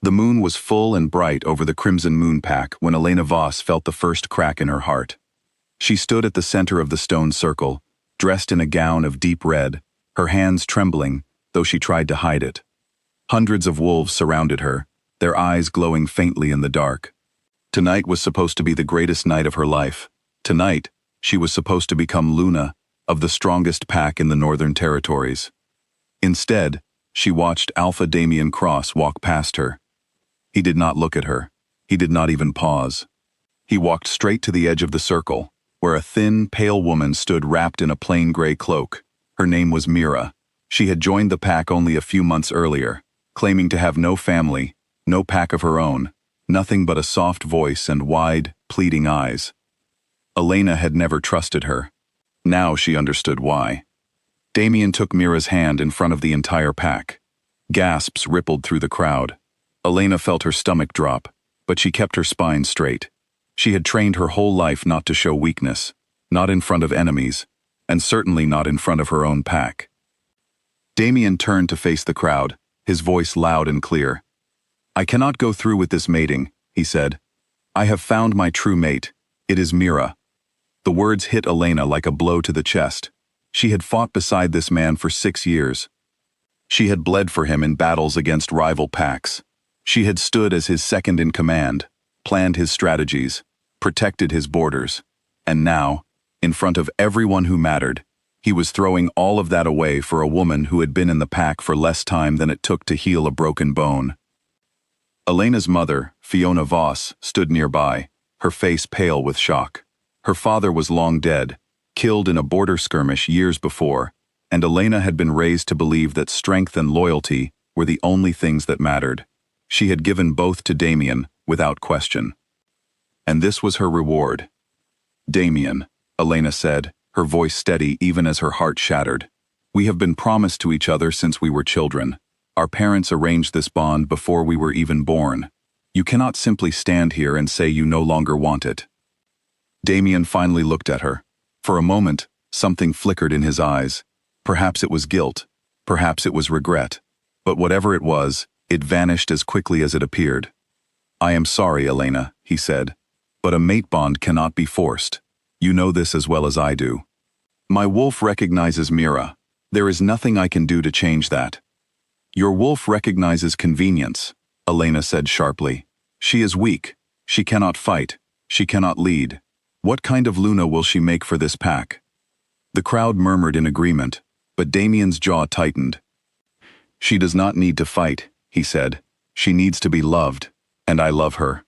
The moon was full and bright over the crimson moon pack when Elena Voss felt the first crack in her heart. She stood at the center of the stone circle, dressed in a gown of deep red, her hands trembling, though she tried to hide it. Hundreds of wolves surrounded her, their eyes glowing faintly in the dark. Tonight was supposed to be the greatest night of her life. Tonight, she was supposed to become Luna, of the strongest pack in the Northern Territories. Instead, she watched Alpha Damian Cross walk past her. He did not look at her. He did not even pause. He walked straight to the edge of the circle, where a thin, pale woman stood wrapped in a plain gray cloak. Her name was Mira. She had joined the pack only a few months earlier, claiming to have no family, no pack of her own, nothing but a soft voice and wide, pleading eyes. Elena had never trusted her. Now she understood why. Damian took Mira's hand in front of the entire pack. Gasps rippled through the crowd. Elena felt her stomach drop, but she kept her spine straight. She had trained her whole life not to show weakness, not in front of enemies, and certainly not in front of her own pack. Damian turned to face the crowd, his voice loud and clear. "I cannot go through with this mating," he said. "I have found my true mate. It is Mira." The words hit Elena like a blow to the chest. She had fought beside this man for 6 years. She had bled for him in battles against rival packs. She had stood as his second in command, planned his strategies, protected his borders. And now, in front of everyone who mattered, he was throwing all of that away for a woman who had been in the pack for less time than it took to heal a broken bone. Elena's mother, Fiona Voss, stood nearby, her face pale with shock. Her father was long dead, killed in a border skirmish years before, and Elena had been raised to believe that strength and loyalty were the only things that mattered. She had given both to Damian, without question. And this was her reward. "Damian," Elena said, her voice steady even as her heart shattered. "We have been promised to each other since we were children. Our parents arranged this bond before we were even born. You cannot simply stand here and say you no longer want it." Damian finally looked at her. For a moment, something flickered in his eyes. Perhaps it was guilt. Perhaps it was regret. But whatever it was, it vanished as quickly as it appeared. "I am sorry, Elena," he said, "but a mate bond cannot be forced. You know this as well as I do. My wolf recognizes Mira. There is nothing I can do to change that." "Your wolf recognizes convenience," Elena said sharply. "She is weak. She cannot fight. She cannot lead. What kind of Luna will she make for this pack?" The crowd murmured in agreement, but Damian's jaw tightened. "She does not need to fight," he said. "She needs to be loved, and I love her."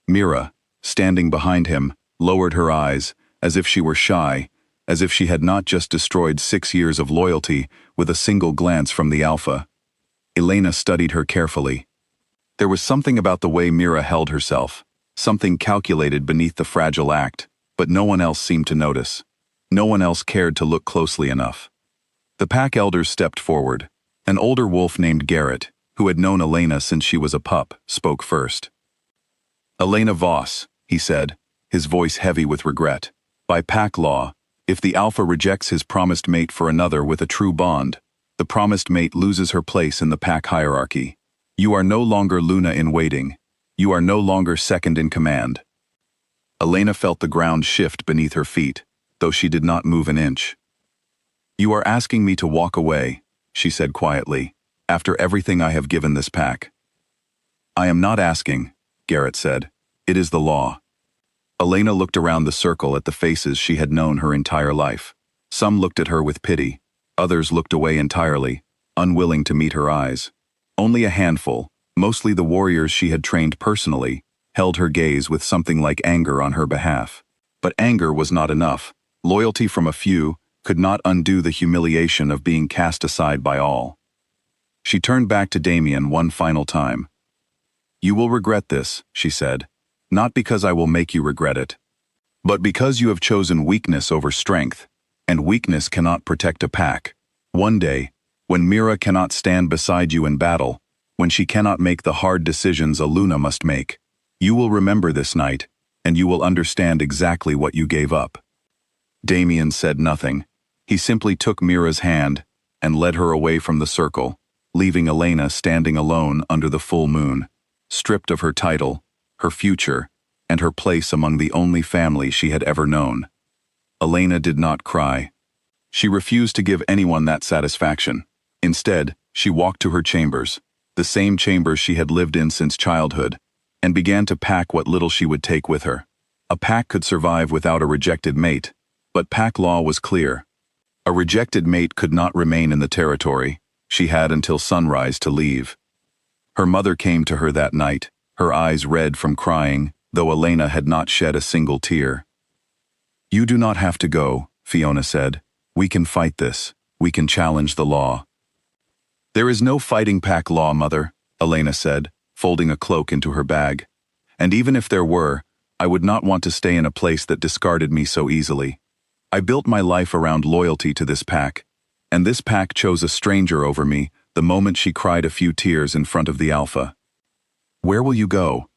Mira, standing behind him, lowered her eyes, as if she were shy, as if she had not just destroyed 6 years of loyalty with a single glance from the Alpha. Elena studied her carefully. There was something about the way Mira held herself, something calculated beneath the fragile act, but no one else seemed to notice. No one else cared to look closely enough. The pack elders stepped forward. An older wolf named Garrett, who had known Elena since she was a pup, spoke first. "Elena Voss," he said, his voice heavy with regret. "By pack law, if the Alpha rejects his promised mate for another with a true bond, the promised mate loses her place in the pack hierarchy. You are no longer Luna in waiting. You are no longer second in command." Elena felt the ground shift beneath her feet, though she did not move an inch. "You are asking me to walk away," she said quietly, "after everything I have given this pack." "I am not asking," Garrett said. "It is the law." Elena looked around the circle at the faces she had known her entire life. Some looked at her with pity. Others looked away entirely, unwilling to meet her eyes. Only a handful, mostly the warriors she had trained personally, held her gaze with something like anger on her behalf. But anger was not enough. Loyalty from a few could not undo the humiliation of being cast aside by all. She turned back to Damian one final time. "You will regret this," she said, "not because I will make you regret it, but because you have chosen weakness over strength, and weakness cannot protect a pack. One day, when Mira cannot stand beside you in battle, when she cannot make the hard decisions a Luna must make, you will remember this night, and you will understand exactly what you gave up." Damian said nothing. He simply took Mira's hand and led her away from the circle, leaving Elena standing alone under the full moon. stripped of her title, her future, and her place among the only family she had ever known. Elena did not cry. She refused to give anyone that satisfaction. Instead, she walked to her chambers, the same chambers she had lived in since childhood, and began to pack what little she would take with her. A pack could survive without a rejected mate, but pack law was clear. A rejected mate could not remain in the territory. She had until sunrise to leave. Her mother came to her that night, her eyes red from crying, though Elena had not shed a single tear. "You do not have to go," Fiona said. "We can fight this. We can challenge the law." "There is no fighting pack law, Mother," Elena said, folding a cloak into her bag. "And even if there were, I would not want to stay in a place that discarded me so easily. I built my life around loyalty to this pack, and this pack chose a stranger over me the moment she cried a few tears in front of the Alpha." "Where will you go?"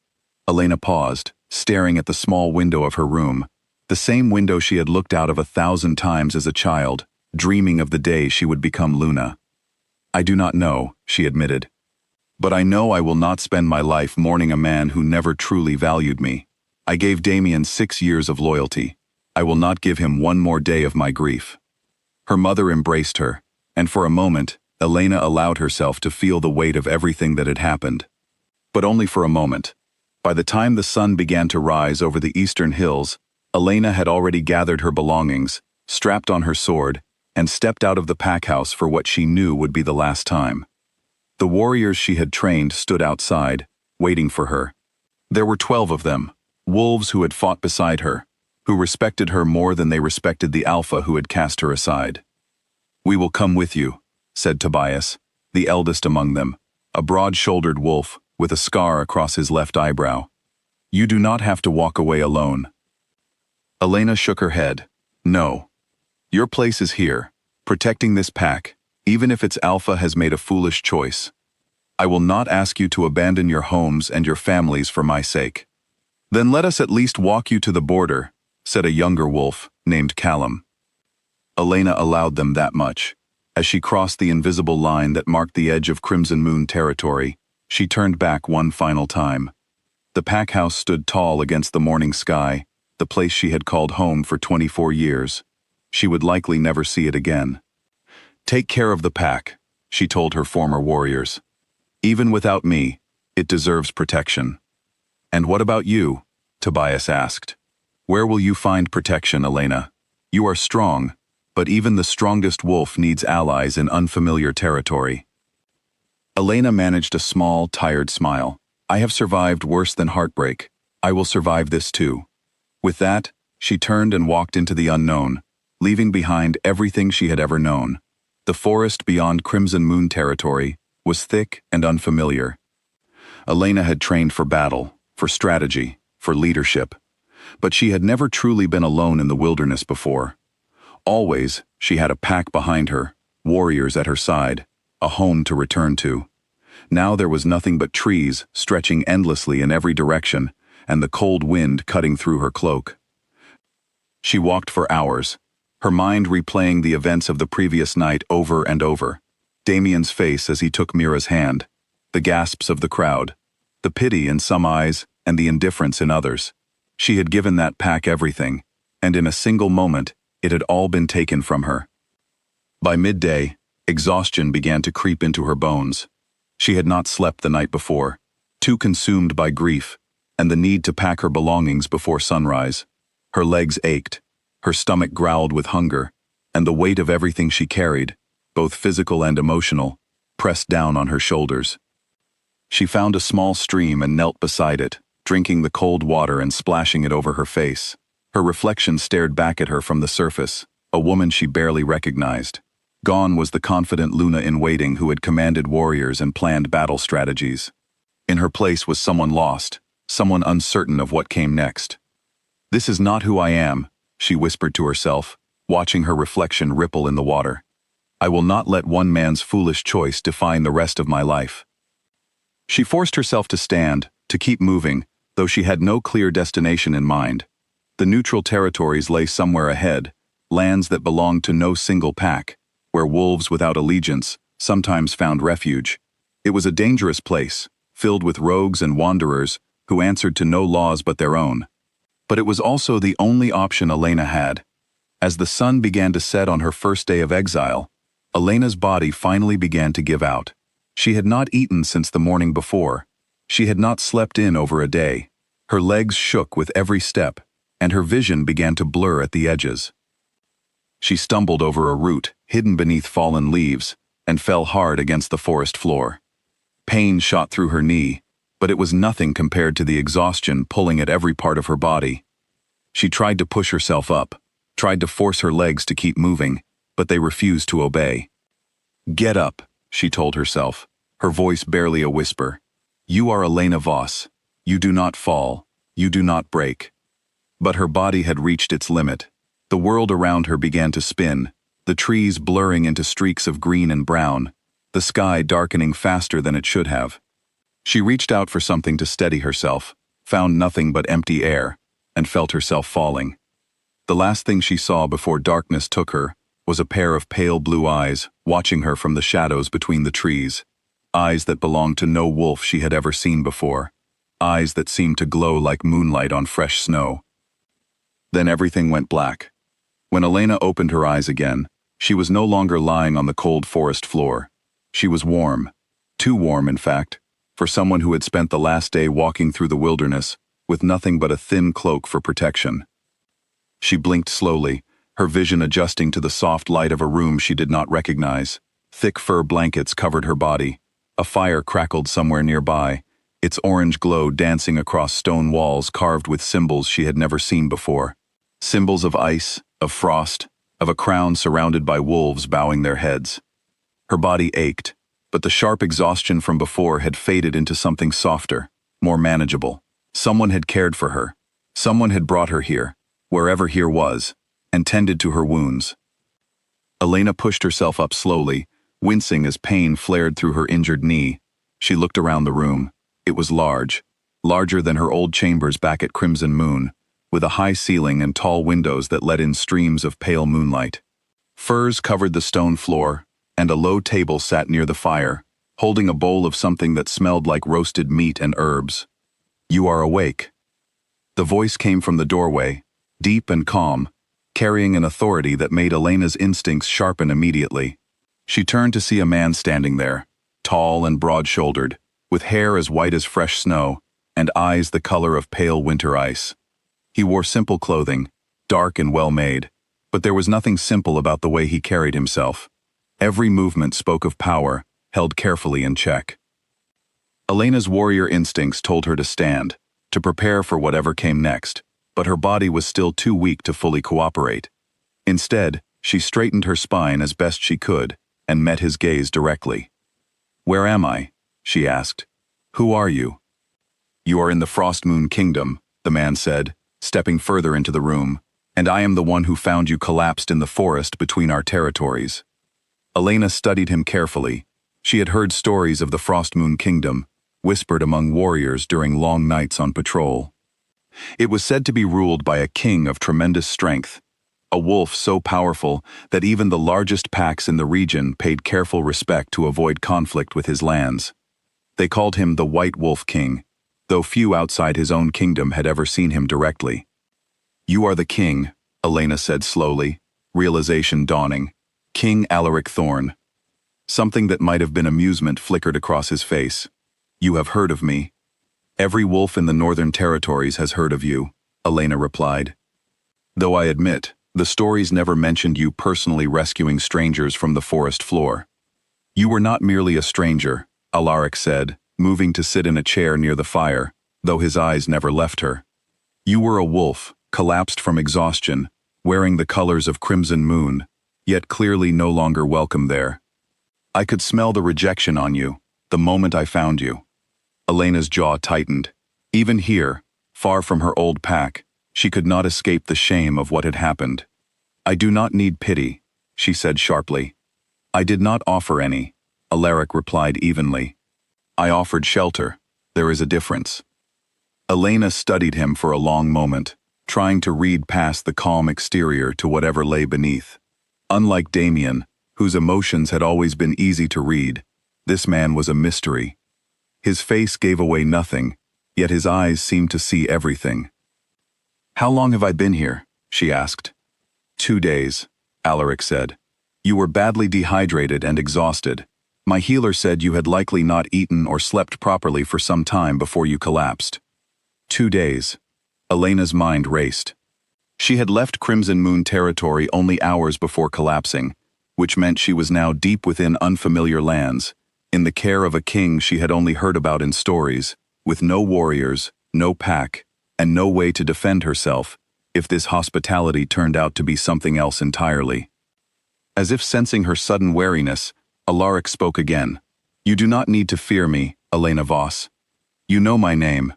Elena paused, staring at the small window of her room, the same window she had looked out of 1,000 times as a child, dreaming of the day she would become Luna. "I do not know," she admitted. "But I know I will not spend my life mourning a man who never truly valued me. I gave Damien 6 years of loyalty. I will not give him one more day of my grief." Her mother embraced her, and for a moment, Elena allowed herself to feel the weight of everything that had happened. But only for a moment. By the time the sun began to rise over the eastern hills, Elena had already gathered her belongings, strapped on her sword, and stepped out of the pack house for what she knew would be the last time. The warriors she had trained stood outside, waiting for her. There were 12 of them, wolves who had fought beside her, who respected her more than they respected the Alpha who had cast her aside. "We will come with you," said Tobias, the eldest among them, a broad-shouldered wolf with a scar across his left eyebrow. "You do not have to walk away alone." Elena shook her head. "No. Your place is here, protecting this pack, even if its Alpha has made a foolish choice. I will not ask you to abandon your homes and your families for my sake." "Then let us at least walk you to the border," said a younger wolf named Callum. Elena allowed them that much. As she crossed the invisible line that marked the edge of Crimson Moon territory, she turned back one final time. The pack house stood tall against the morning sky, the place she had called home for 24 years. She would likely never see it again. "Take care of the pack," she told her former warriors. "Even without me, it deserves protection." "And what about you?" Tobias asked. "Where will you find protection, Elena? You are strong, but even the strongest wolf needs allies in unfamiliar territory." Elena managed a small, tired smile. "I have survived worse than heartbreak. I will survive this too." With that, she turned and walked into the unknown, leaving behind everything she had ever known. The forest beyond Crimson Moon territory was thick and unfamiliar. Elena had trained for battle, for strategy, for leadership, but she had never truly been alone in the wilderness before. Always, she had a pack behind her, warriors at her side, a home to return to. Now there was nothing but trees stretching endlessly in every direction, and the cold wind cutting through her cloak. She walked for hours, her mind replaying the events of the previous night over and over. Damien's face as he took Mira's hand, the gasps of the crowd, the pity in some eyes and the indifference in others. She had given that pack everything, and in a single moment, it had all been taken from her. By midday, exhaustion began to creep into her bones. She had not slept the night before, too consumed by grief and the need to pack her belongings before sunrise. Her legs ached, her stomach growled with hunger, and the weight of everything she carried, both physical and emotional, pressed down on her shoulders. She found a small stream and knelt beside it, drinking the cold water and splashing it over her face. Her reflection stared back at her from the surface, a woman she barely recognized. Gone was the confident Luna-in-waiting who had commanded warriors and planned battle strategies. In her place was someone lost, someone uncertain of what came next. "This is not who I am," she whispered to herself, watching her reflection ripple in the water. "I will not let one man's foolish choice define the rest of my life." She forced herself to stand, to keep moving, though she had no clear destination in mind. The neutral territories lay somewhere ahead, lands that belonged to no single pack, where wolves without allegiance sometimes found refuge. It was a dangerous place, filled with rogues and wanderers who answered to no laws but their own. But it was also the only option Elena had. As the sun began to set on her first day of exile, Elena's body finally began to give out. She had not eaten since the morning before. She had not slept in over a day. Her legs shook with every step, and her vision began to blur at the edges. She stumbled over a root hidden beneath fallen leaves and fell hard against the forest floor. Pain shot through her knee, but it was nothing compared to the exhaustion pulling at every part of her body. She tried to push herself up, tried to force her legs to keep moving, but they refused to obey. "Get up," she told herself, her voice barely a whisper. "You are Elena Voss. You do not fall. You do not break." But her body had reached its limit. The world around her began to spin, the trees blurring into streaks of green and brown, the sky darkening faster than it should have. She reached out for something to steady herself, found nothing but empty air, and felt herself falling. The last thing she saw before darkness took her was a pair of pale blue eyes watching her from the shadows between the trees, eyes that belonged to no wolf she had ever seen before, eyes that seemed to glow like moonlight on fresh snow. Then everything went black. When Elena opened her eyes again, she was no longer lying on the cold forest floor. She was warm, too warm in fact, for someone who had spent the last day walking through the wilderness with nothing but a thin cloak for protection. She blinked slowly, her vision adjusting to the soft light of a room she did not recognize. Thick fur blankets covered her body. A fire crackled somewhere nearby, its orange glow dancing across stone walls carved with symbols she had never seen before. Symbols of ice, of frost, of a crown surrounded by wolves bowing their heads. Her body ached, but the sharp exhaustion from before had faded into something softer, more manageable. Someone had cared for her. Someone had brought her here, wherever here was, and tended to her wounds. Elena pushed herself up slowly, wincing as pain flared through her injured knee. She looked around the room. It was large, larger than her old chambers back at Crimson Moon, with a high ceiling and tall windows that let in streams of pale moonlight. Furs covered the stone floor, and a low table sat near the fire, holding a bowl of something that smelled like roasted meat and herbs. "You are awake." The voice came from the doorway, deep and calm, carrying an authority that made Elena's instincts sharpen immediately. She turned to see a man standing there, tall and broad-shouldered, with hair as white as fresh snow, and eyes the color of pale winter ice. He wore simple clothing, dark and well-made, but there was nothing simple about the way he carried himself. Every movement spoke of power, held carefully in check. Elena's warrior instincts told her to stand, to prepare for whatever came next, but her body was still too weak to fully cooperate. Instead, she straightened her spine as best she could and met his gaze directly. "Where am I?" she asked. "Who are you?" "You are in the Frost Moon Kingdom," the man said, stepping further into the room, "and I am the one who found you collapsed in the forest between our territories." Elena studied him carefully. She had heard stories of the Frost Moon Kingdom, whispered among warriors during long nights on patrol. It was said to be ruled by a king of tremendous strength, a wolf so powerful that even the largest packs in the region paid careful respect to avoid conflict with his lands. They called him the White Wolf King, though few outside his own kingdom had ever seen him directly. "You are the king," Elena said slowly, realization dawning. "King Alaric Thorn." Something that might have been amusement flickered across his face. "You have heard of me." "Every wolf in the Northern Territories has heard of you," Elena replied. "Though I admit, the stories never mentioned you personally rescuing strangers from the forest floor." "You were not merely a stranger," Alaric said, moving to sit in a chair near the fire, though his eyes never left her. "You were a wolf, collapsed from exhaustion, wearing the colors of Crimson Moon, yet clearly no longer welcome there. I could smell the rejection on you, the moment I found you." Elena's jaw tightened. Even here, far from her old pack, she could not escape the shame of what had happened. "I do not need pity," she said sharply. "I did not offer any," Alaric replied evenly. "I offered shelter. There is a difference." Elena studied him for a long moment, trying to read past the calm exterior to whatever lay beneath. Unlike Damien, whose emotions had always been easy to read, this man was a mystery. His face gave away nothing, yet his eyes seemed to see everything. "How long have I been here?" she asked. 2 days, Alaric said. "You were badly dehydrated and exhausted. My healer said you had likely not eaten or slept properly for some time before you collapsed." 2 days. Elena's mind raced. She had left Crimson Moon territory only hours before collapsing, which meant she was now deep within unfamiliar lands, in the care of a king she had only heard about in stories, with no warriors, no pack, and no way to defend herself if this hospitality turned out to be something else entirely. As if sensing her sudden wariness, Alaric spoke again. "You do not need to fear me, Elena Voss. You know my name.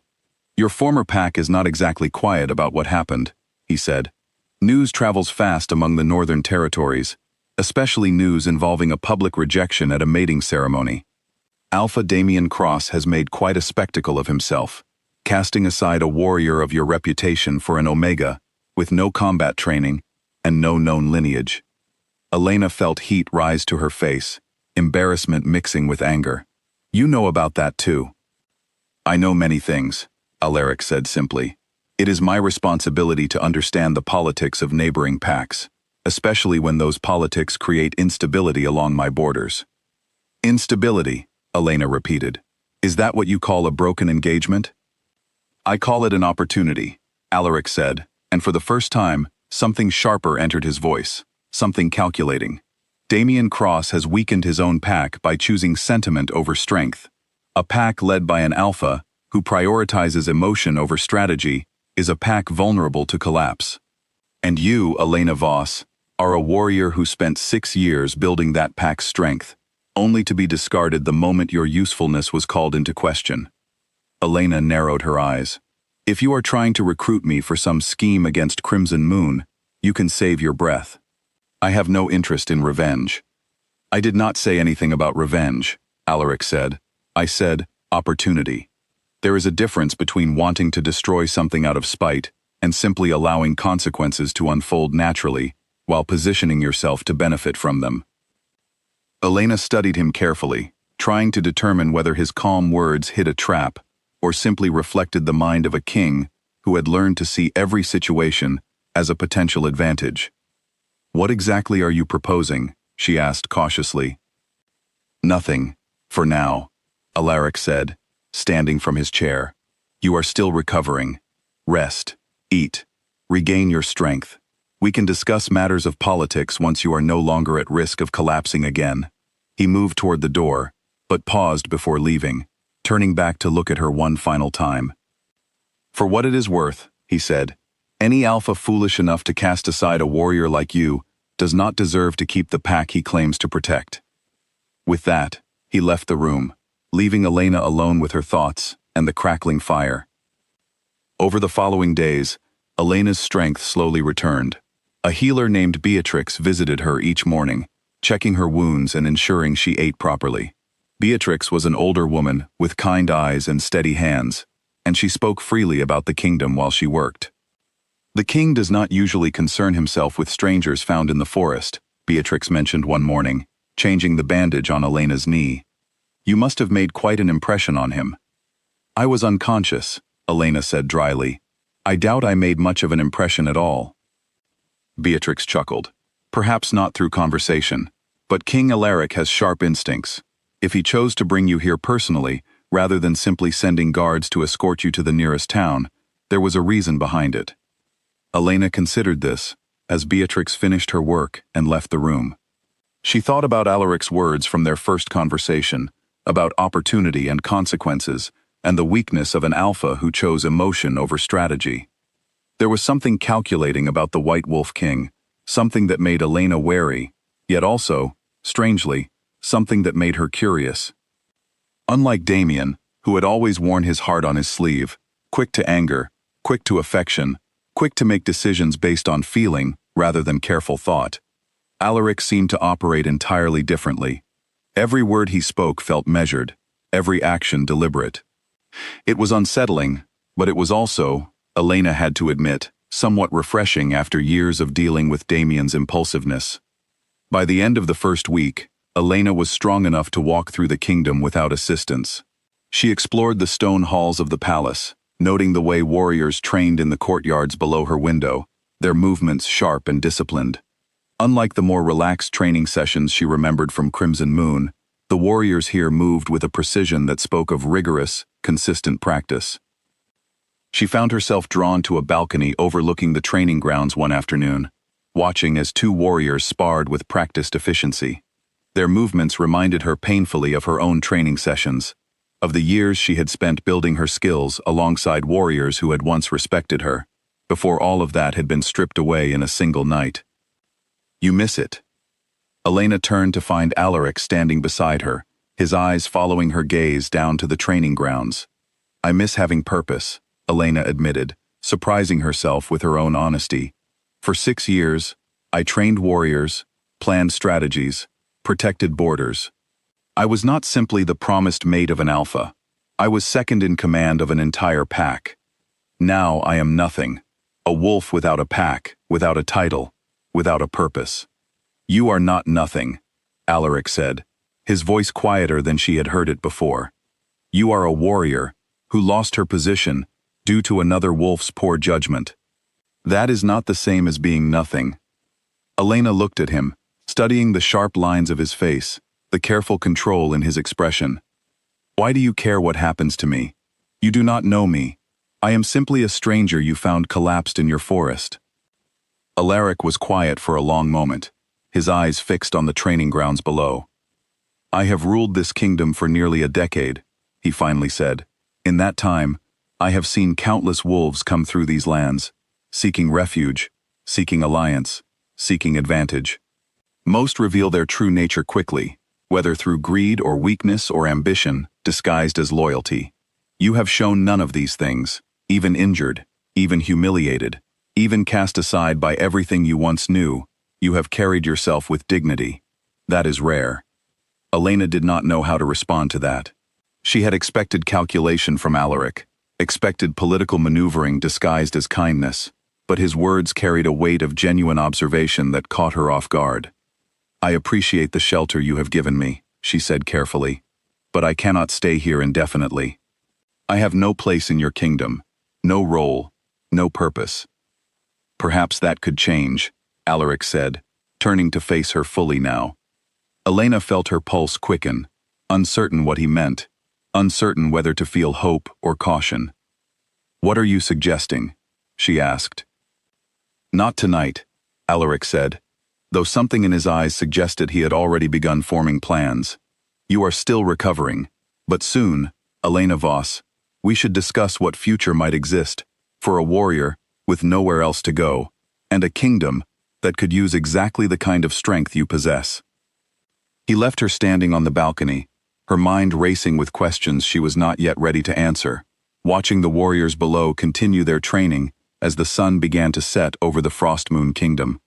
Your former pack is not exactly quiet about what happened," he said. "News travels fast among the northern territories, especially news involving a public rejection at a mating ceremony. Alpha Damian Cross has made quite a spectacle of himself, casting aside a warrior of your reputation for an Omega, with no combat training and no known lineage." Elena felt heat rise to her face, embarrassment mixing with anger. "You know about that too." "I know many things," Alaric said simply. "It is my responsibility to understand the politics of neighboring packs, especially when those politics create instability along my borders." "Instability," Elena repeated. "Is that what you call a broken engagement?" "I call it an opportunity," Alaric said, and for the first time, something sharper entered his voice, something calculating. Damian Cross has weakened his own pack by choosing sentiment over strength. A pack led by an alpha, who prioritizes emotion over strategy, is a pack vulnerable to collapse. And you, Elena Voss, are a warrior who spent 6 years building that pack's strength, only to be discarded the moment your usefulness was called into question. Elena narrowed her eyes. "If you are trying to recruit me for some scheme against Crimson Moon, you can save your breath. I have no interest in revenge." "I did not say anything about revenge," Alaric said. "I said opportunity. There is a difference between wanting to destroy something out of spite and simply allowing consequences to unfold naturally while positioning yourself to benefit from them." Elena studied him carefully, trying to determine whether his calm words hid a trap or simply reflected the mind of a king who had learned to see every situation as a potential advantage. "What exactly are you proposing?" she asked cautiously. "Nothing, for now," Alaric said, standing from his chair. "You are still recovering. Rest, eat, regain your strength. We can discuss matters of politics once you are no longer at risk of collapsing again." He moved toward the door, but paused before leaving, turning back to look at her one final time. "For what it is worth," he said, "any alpha foolish enough to cast aside a warrior like you does not deserve to keep the pack he claims to protect." With that, he left the room, leaving Elena alone with her thoughts and the crackling fire. Over the following days, Elena's strength slowly returned. A healer named Beatrix visited her each morning, checking her wounds and ensuring she ate properly. Beatrix was an older woman with kind eyes and steady hands, and she spoke freely about the kingdom while she worked. "The king does not usually concern himself with strangers found in the forest," Beatrix mentioned one morning, changing the bandage on Elena's knee. "You must have made quite an impression on him." "I was unconscious," Elena said dryly. "I doubt I made much of an impression at all." Beatrix chuckled. "Perhaps not through conversation, but King Alaric has sharp instincts. If he chose to bring you here personally, rather than simply sending guards to escort you to the nearest town, there was a reason behind it." Elena considered this, as Beatrix finished her work and left the room. She thought about Alaric's words from their first conversation, about opportunity and consequences, and the weakness of an alpha who chose emotion over strategy. There was something calculating about the White Wolf King, something that made Elena wary, yet also, strangely, something that made her curious. Unlike Damian, who had always worn his heart on his sleeve, quick to anger, quick to affection, quick to make decisions based on feeling rather than careful thought, Alaric seemed to operate entirely differently. Every word he spoke felt measured, every action deliberate. It was unsettling, but it was also, Elena had to admit, somewhat refreshing after years of dealing with Damian's impulsiveness. By the end of the first week, Elena was strong enough to walk through the kingdom without assistance. She explored the stone halls of the palace, noting the way warriors trained in the courtyards below her window, their movements sharp and disciplined. Unlike the more relaxed training sessions she remembered from Crimson Moon, the warriors here moved with a precision that spoke of rigorous, consistent practice. She found herself drawn to a balcony overlooking the training grounds one afternoon, watching as two warriors sparred with practiced efficiency. Their movements reminded her painfully of her own training sessions, of the years she had spent building her skills alongside warriors who had once respected her, before all of that had been stripped away in a single night. "You miss it." Elena turned to find Alaric standing beside her, his eyes following her gaze down to the training grounds. "I miss having purpose," Elena admitted, surprising herself with her own honesty. "For 6 years, I trained warriors, planned strategies, protected borders. I was not simply the promised mate of an alpha. I was second in command of an entire pack. Now I am nothing, a wolf without a pack, without a title, without a purpose." "You are not nothing," Alaric said, his voice quieter than she had heard it before. "You are a warrior who lost her position due to another wolf's poor judgment. That is not the same as being nothing." Elena looked at him, studying the sharp lines of his face, the careful control in his expression. "Why do you care what happens to me? You do not know me. I am simply a stranger you found collapsed in your forest." Alaric was quiet for a long moment, his eyes fixed on the training grounds below. "I have ruled this kingdom for nearly a decade," he finally said. "In that time, I have seen countless wolves come through these lands, seeking refuge, seeking alliance, seeking advantage. Most reveal their true nature quickly, whether through greed or weakness or ambition, disguised as loyalty. You have shown none of these things, even injured, even humiliated, even cast aside by everything you once knew. You have carried yourself with dignity. That is rare." Elena did not know how to respond to that. She had expected calculation from Alaric, expected political maneuvering disguised as kindness, but his words carried a weight of genuine observation that caught her off guard. "I appreciate the shelter you have given me," she said carefully, "but I cannot stay here indefinitely. I have no place in your kingdom, no role, no purpose." "Perhaps that could change," Alaric said, turning to face her fully now. Elena felt her pulse quicken, uncertain what he meant, uncertain whether to feel hope or caution. "What are you suggesting?" she asked. "Not tonight," Alaric said, though something in his eyes suggested he had already begun forming plans. "You are still recovering, but soon, Elena Voss, we should discuss what future might exist for a warrior with nowhere else to go, and a kingdom that could use exactly the kind of strength you possess." He left her standing on the balcony, her mind racing with questions she was not yet ready to answer, watching the warriors below continue their training as the sun began to set over the Frostmoon Kingdom.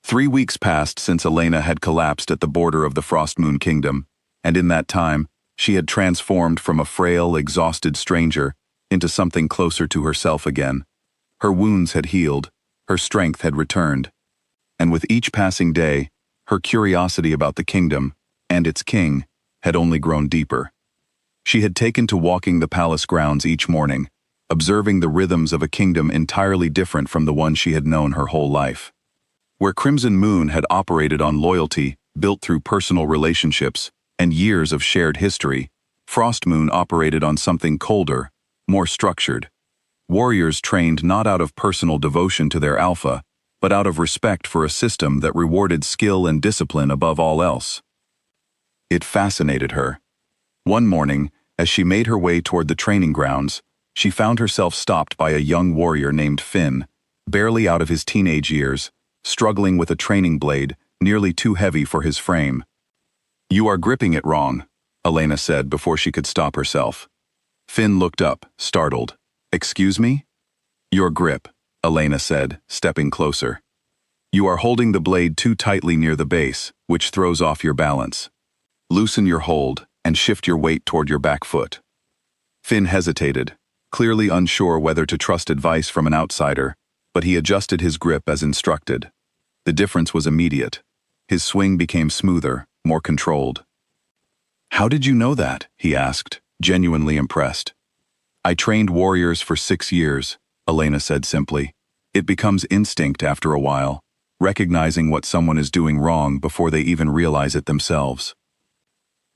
3 weeks passed since Elena had collapsed at the border of the Frostmoon Kingdom, and in that time, she had transformed from a frail, exhausted stranger into something closer to herself again. Her wounds had healed, her strength had returned, and with each passing day, her curiosity about the kingdom, and its king, had only grown deeper. She had taken to walking the palace grounds each morning, observing the rhythms of a kingdom entirely different from the one she had known her whole life. Where Crimson Moon had operated on loyalty, built through personal relationships, and years of shared history, Frostmoon operated on something colder, more structured. Warriors trained not out of personal devotion to their alpha, but out of respect for a system that rewarded skill and discipline above all else. It fascinated her. One morning, as she made her way toward the training grounds, she found herself stopped by a young warrior named Finn, barely out of his teenage years, struggling with a training blade, nearly too heavy for his frame. "You are gripping it wrong," Elena said before she could stop herself. Finn looked up, startled. "Excuse me?" "Your grip," Elena said, stepping closer. "You are holding the blade too tightly near the base, which throws off your balance. Loosen your hold and shift your weight toward your back foot." Finn hesitated, clearly unsure whether to trust advice from an outsider, but he adjusted his grip as instructed. The difference was immediate. His swing became smoother, more controlled. "How did you know that?" he asked, genuinely impressed. "I trained warriors for 6 years," Elena said simply. "It becomes instinct after a while, recognizing what someone is doing wrong before they even realize it themselves."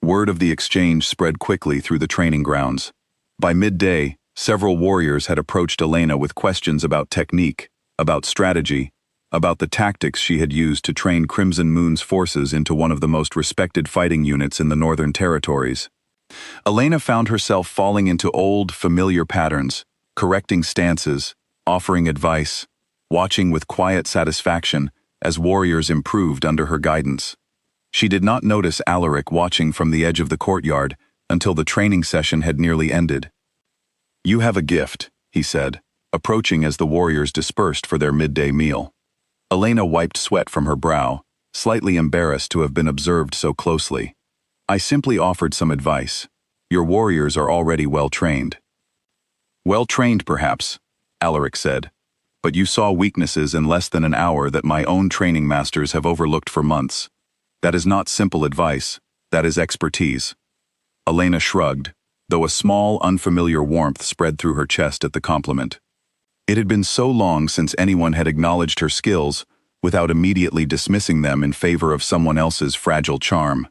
Word of the exchange spread quickly through the training grounds. By midday, several warriors had approached Elena with questions about technique, about strategy, about the tactics she had used to train Crimson Moon's forces into one of the most respected fighting units in the Northern Territories. Elena found herself falling into old, familiar patterns, correcting stances, offering advice, watching with quiet satisfaction as warriors improved under her guidance. She did not notice Alaric watching from the edge of the courtyard until the training session had nearly ended. "You have a gift," he said, approaching as the warriors dispersed for their midday meal. Elena wiped sweat from her brow, slightly embarrassed to have been observed so closely. "I simply offered some advice. Your warriors are already well-trained." "Well trained, perhaps," Alaric said, "but you saw weaknesses in less than an hour that my own training masters have overlooked for months. That is not simple advice, that is expertise." Elena shrugged, though a small, unfamiliar warmth spread through her chest at the compliment. It had been so long since anyone had acknowledged her skills without immediately dismissing them in favor of someone else's fragile charm.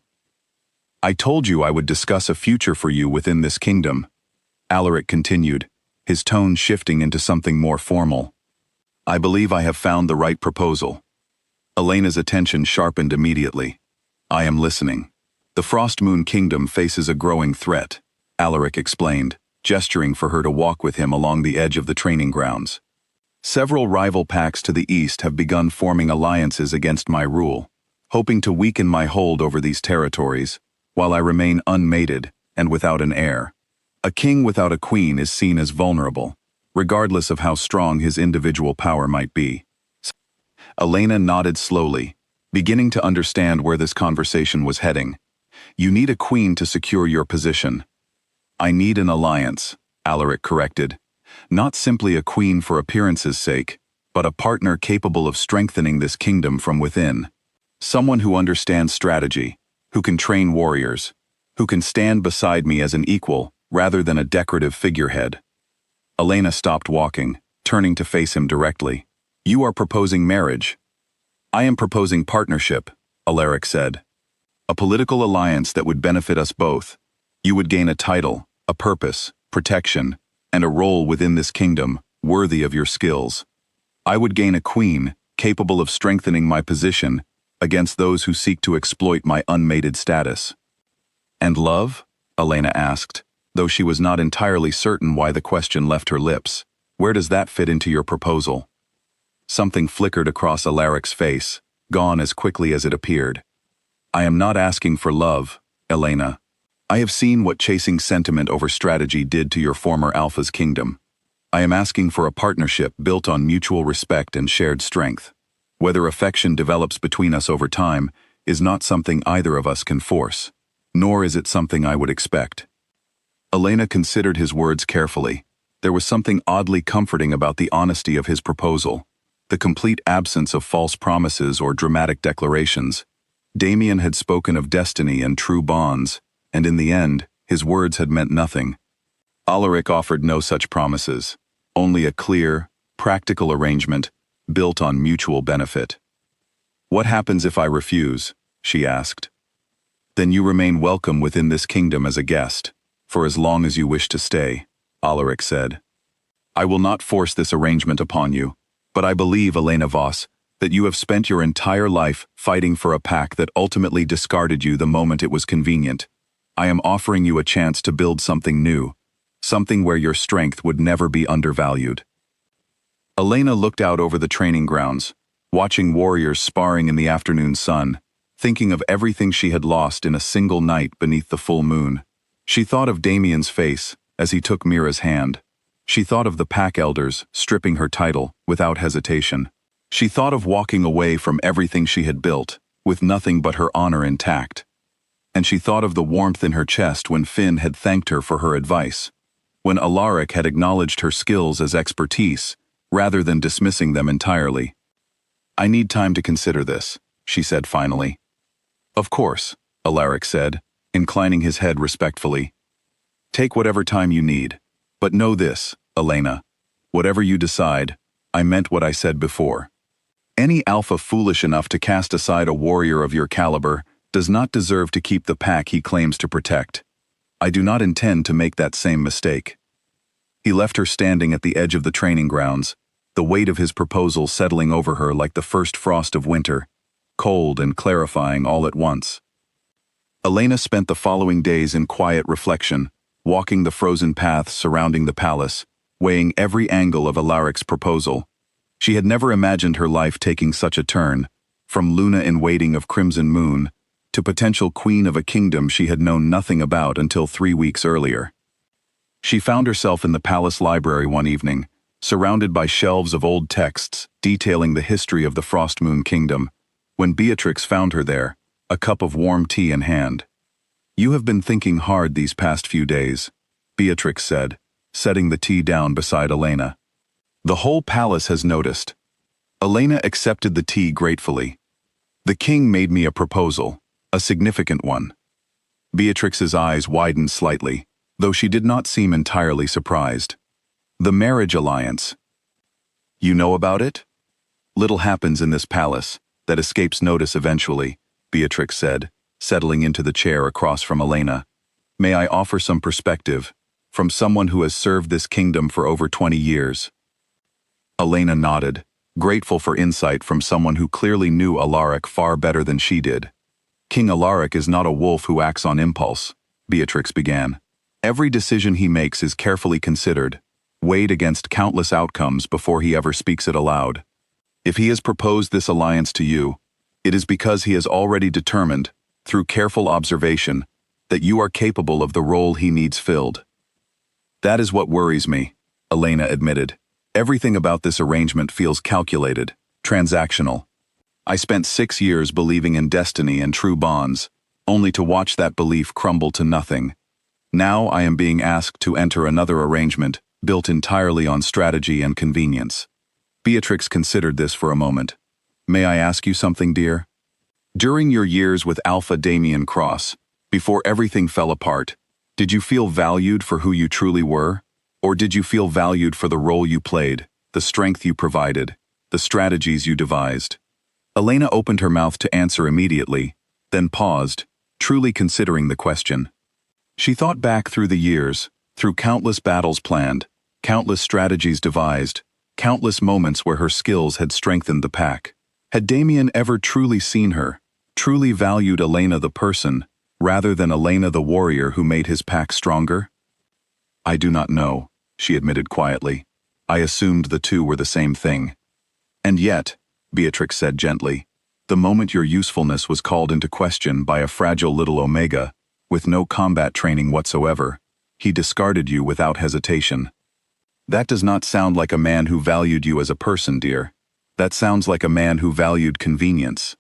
"I told you I would discuss a future for you within this kingdom," Alaric continued, his tone shifting into something more formal. "I believe I have found the right proposal." Elena's attention sharpened immediately. "I am listening." "The Frost Moon Kingdom faces a growing threat," Alaric explained, gesturing for her to walk with him along the edge of the training grounds. "Several rival packs to the east have begun forming alliances against my rule, hoping to weaken my hold over these territories, while I remain unmated and without an heir. A king without a queen is seen as vulnerable, regardless of how strong his individual power might be." Elena nodded slowly, beginning to understand where this conversation was heading. "You need a queen to secure your position." "I need an alliance," Alaric corrected. "Not simply a queen for appearance's sake, but a partner capable of strengthening this kingdom from within. Someone who understands strategy, who can train warriors, who can stand beside me as an equal rather than a decorative figurehead." Elena stopped walking, turning to face him directly. "You are proposing marriage." "I am proposing partnership," Alaric said. "A political alliance that would benefit us both. You would gain a title, a purpose, protection, and a role within this kingdom worthy of your skills. I would gain a queen capable of strengthening my position against those who seek to exploit my unmated status." "And love?" Elena asked, though she was not entirely certain why the question left her lips. "Where does that fit into your proposal?" Something flickered across Alaric's face, gone as quickly as it appeared. "I am not asking for love, Elena. I have seen what chasing sentiment over strategy did to your former Alpha's kingdom. I am asking for a partnership built on mutual respect and shared strength. Whether affection develops between us over time is not something either of us can force, nor is it something I would expect." Elena considered his words carefully. There was something oddly comforting about the honesty of his proposal, the complete absence of false promises or dramatic declarations. Damien had spoken of destiny and true bonds, and in the end, his words had meant nothing. Alaric offered no such promises, only a clear, practical arrangement built on mutual benefit. "What happens if I refuse?" she asked. "Then you remain welcome within this kingdom as a guest, for as long as you wish to stay," Alaric said. "I will not force this arrangement upon you, but I believe, Elena Voss, that you have spent your entire life fighting for a pack that ultimately discarded you the moment it was convenient. I am offering you a chance to build something new, something where your strength would never be undervalued." Elena looked out over the training grounds, watching warriors sparring in the afternoon sun, thinking of everything she had lost in a single night beneath the full moon. She thought of Damien's face as he took Mira's hand. She thought of the pack elders stripping her title without hesitation. She thought of walking away from everything she had built, with nothing but her honor intact. And she thought of the warmth in her chest when Finn had thanked her for her advice, when Alaric had acknowledged her skills as expertise, rather than dismissing them entirely. "I need time to consider this," she said finally. "Of course," Alaric said, inclining his head respectfully. Take whatever time you need. But know this, Elena. Whatever you decide, I meant what I said before. Any alpha foolish enough to cast aside a warrior of your caliber does not deserve to keep the pack he claims to protect. I do not intend to make that same mistake. He left her standing at the edge of the training grounds, the weight of his proposal settling over her like the first frost of winter, cold and clarifying all at once. Elena spent the following days in quiet reflection, walking the frozen paths surrounding the palace, weighing every angle of Alaric's proposal. She had never imagined her life taking such a turn, from Luna in waiting of Crimson Moon, to potential queen of a kingdom she had known nothing about until 3 weeks earlier. She found herself in the palace library one evening, surrounded by shelves of old texts detailing the history of the Frost Moon Kingdom, when Beatrix found her there, a cup of warm tea in hand. "You have been thinking hard these past few days," Beatrix said, setting the tea down beside Elena. "The whole palace has noticed." Elena accepted the tea gratefully. "The king made me a proposal, a significant one." Beatrix's eyes widened slightly, though she did not seem entirely surprised. "The marriage alliance. You know about it?" "Little happens in this palace that escapes notice eventually," Beatrix said, settling into the chair across from Elena. "May I offer some perspective, from someone who has served this kingdom for over 20 years. Elena nodded, grateful for insight from someone who clearly knew Alaric far better than she did. "King Alaric is not a wolf who acts on impulse," Beatrix began. "Every decision he makes is carefully considered, weighed against countless outcomes before he ever speaks it aloud. If he has proposed this alliance to you, it is because he has already determined, through careful observation, that you are capable of the role he needs filled." "That is what worries me," Elena admitted. "Everything about this arrangement feels calculated, transactional. I spent 6 years believing in destiny and true bonds, only to watch that belief crumble to nothing. Now I am being asked to enter another arrangement built entirely on strategy and convenience." Beatrix considered this for a moment. "May I ask you something, dear? During your years with Alpha Damien Cross, before everything fell apart, did you feel valued for who you truly were? Or did you feel valued for the role you played, the strength you provided, the strategies you devised?" Elena opened her mouth to answer immediately, then paused, truly considering the question. She thought back through the years, through countless battles planned, countless strategies devised, countless moments where her skills had strengthened the pack. Had Damien ever truly seen her, truly valued Elena the person, rather than Elena the warrior who made his pack stronger? "I do not know," she admitted quietly. "I assumed the two were the same thing." "And yet," Beatrix said gently, "the moment your usefulness was called into question by a fragile little Omega, with no combat training whatsoever, he discarded you without hesitation. That does not sound like a man who valued you as a person, dear. That sounds like a man who valued convenience."